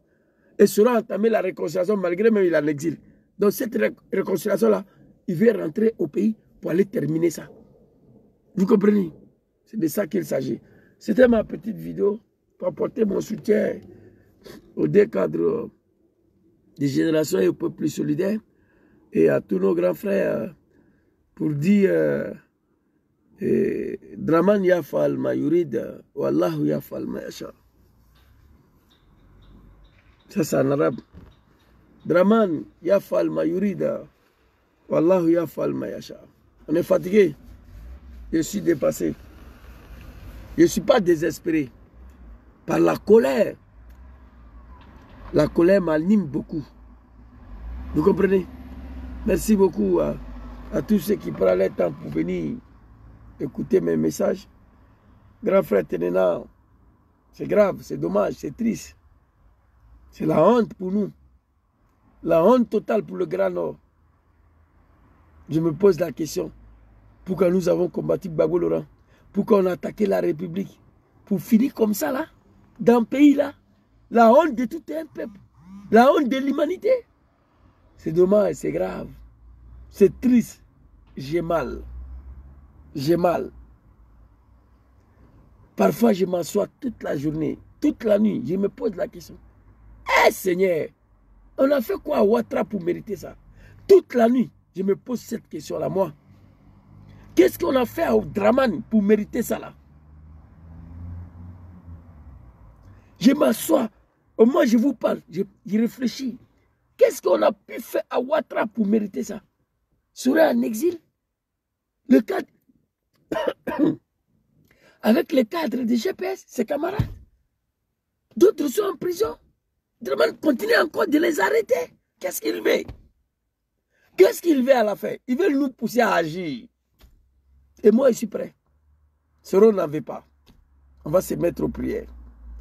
Et sera entamé la réconciliation malgré même il est en exil. Donc cette réconciliation-là, il veut rentrer au pays pour aller terminer ça. Vous comprenez? C'est de ça qu'il s'agit. C'était ma petite vidéo pour apporter mon soutien aux deux cadres des générations et au peuple solidaire et à tous nos grands frères pour dire Dramane yafal ma yurid wallahu yafal ma yasha. Ça c'est en arabe. Dramane yafal ma yurid wallahu yafal ma yasha. On est fatigué. Je suis dépassé. Je ne suis pas désespéré par la colère. La colère m'anime beaucoup. Vous comprenez? Merci beaucoup à tous ceux qui prennent le temps pour venir écouter mes messages. Grand frère Tenena, c'est grave, c'est dommage, c'est triste. C'est la honte pour nous. La honte totale pour le Grand Nord. Je me pose la question. Pourquoi nous avons combattu Gbagbo Laurent? Pourquoi on a attaqué la République? Pour finir comme ça là? Dans le pays là? La honte de tout un peuple. La honte de l'humanité. C'est dommage, c'est grave. C'est triste. J'ai mal. J'ai mal. Parfois, je m'assois toute la journée, toute la nuit. Je me pose la question. Eh Seigneur, On a fait quoi à Ouattara pour mériter ça? Toute la nuit, je me pose cette question-là, moi. Qu'est-ce qu'on a fait à Dramane pour mériter ça là? Je m'assois, au moins je vous parle, je réfléchis. Qu'est-ce qu'on a pu faire à Ouattara pour mériter ça? Serait en exil? Le cadre, avec les cadres de GPS, ses camarades. D'autres sont en prison. Dramane continue encore de les arrêter. Qu'est-ce qu'il veut? Qu'est-ce qu'il veut à la fin? Il veut nous pousser à agir. Et moi, je suis prêt. Ce rôle n'en veut pas. On va se mettre aux prières.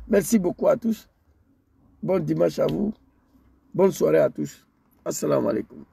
Merci beaucoup à tous. Bon dimanche à vous. Bonne soirée à tous. Assalamu alaikum.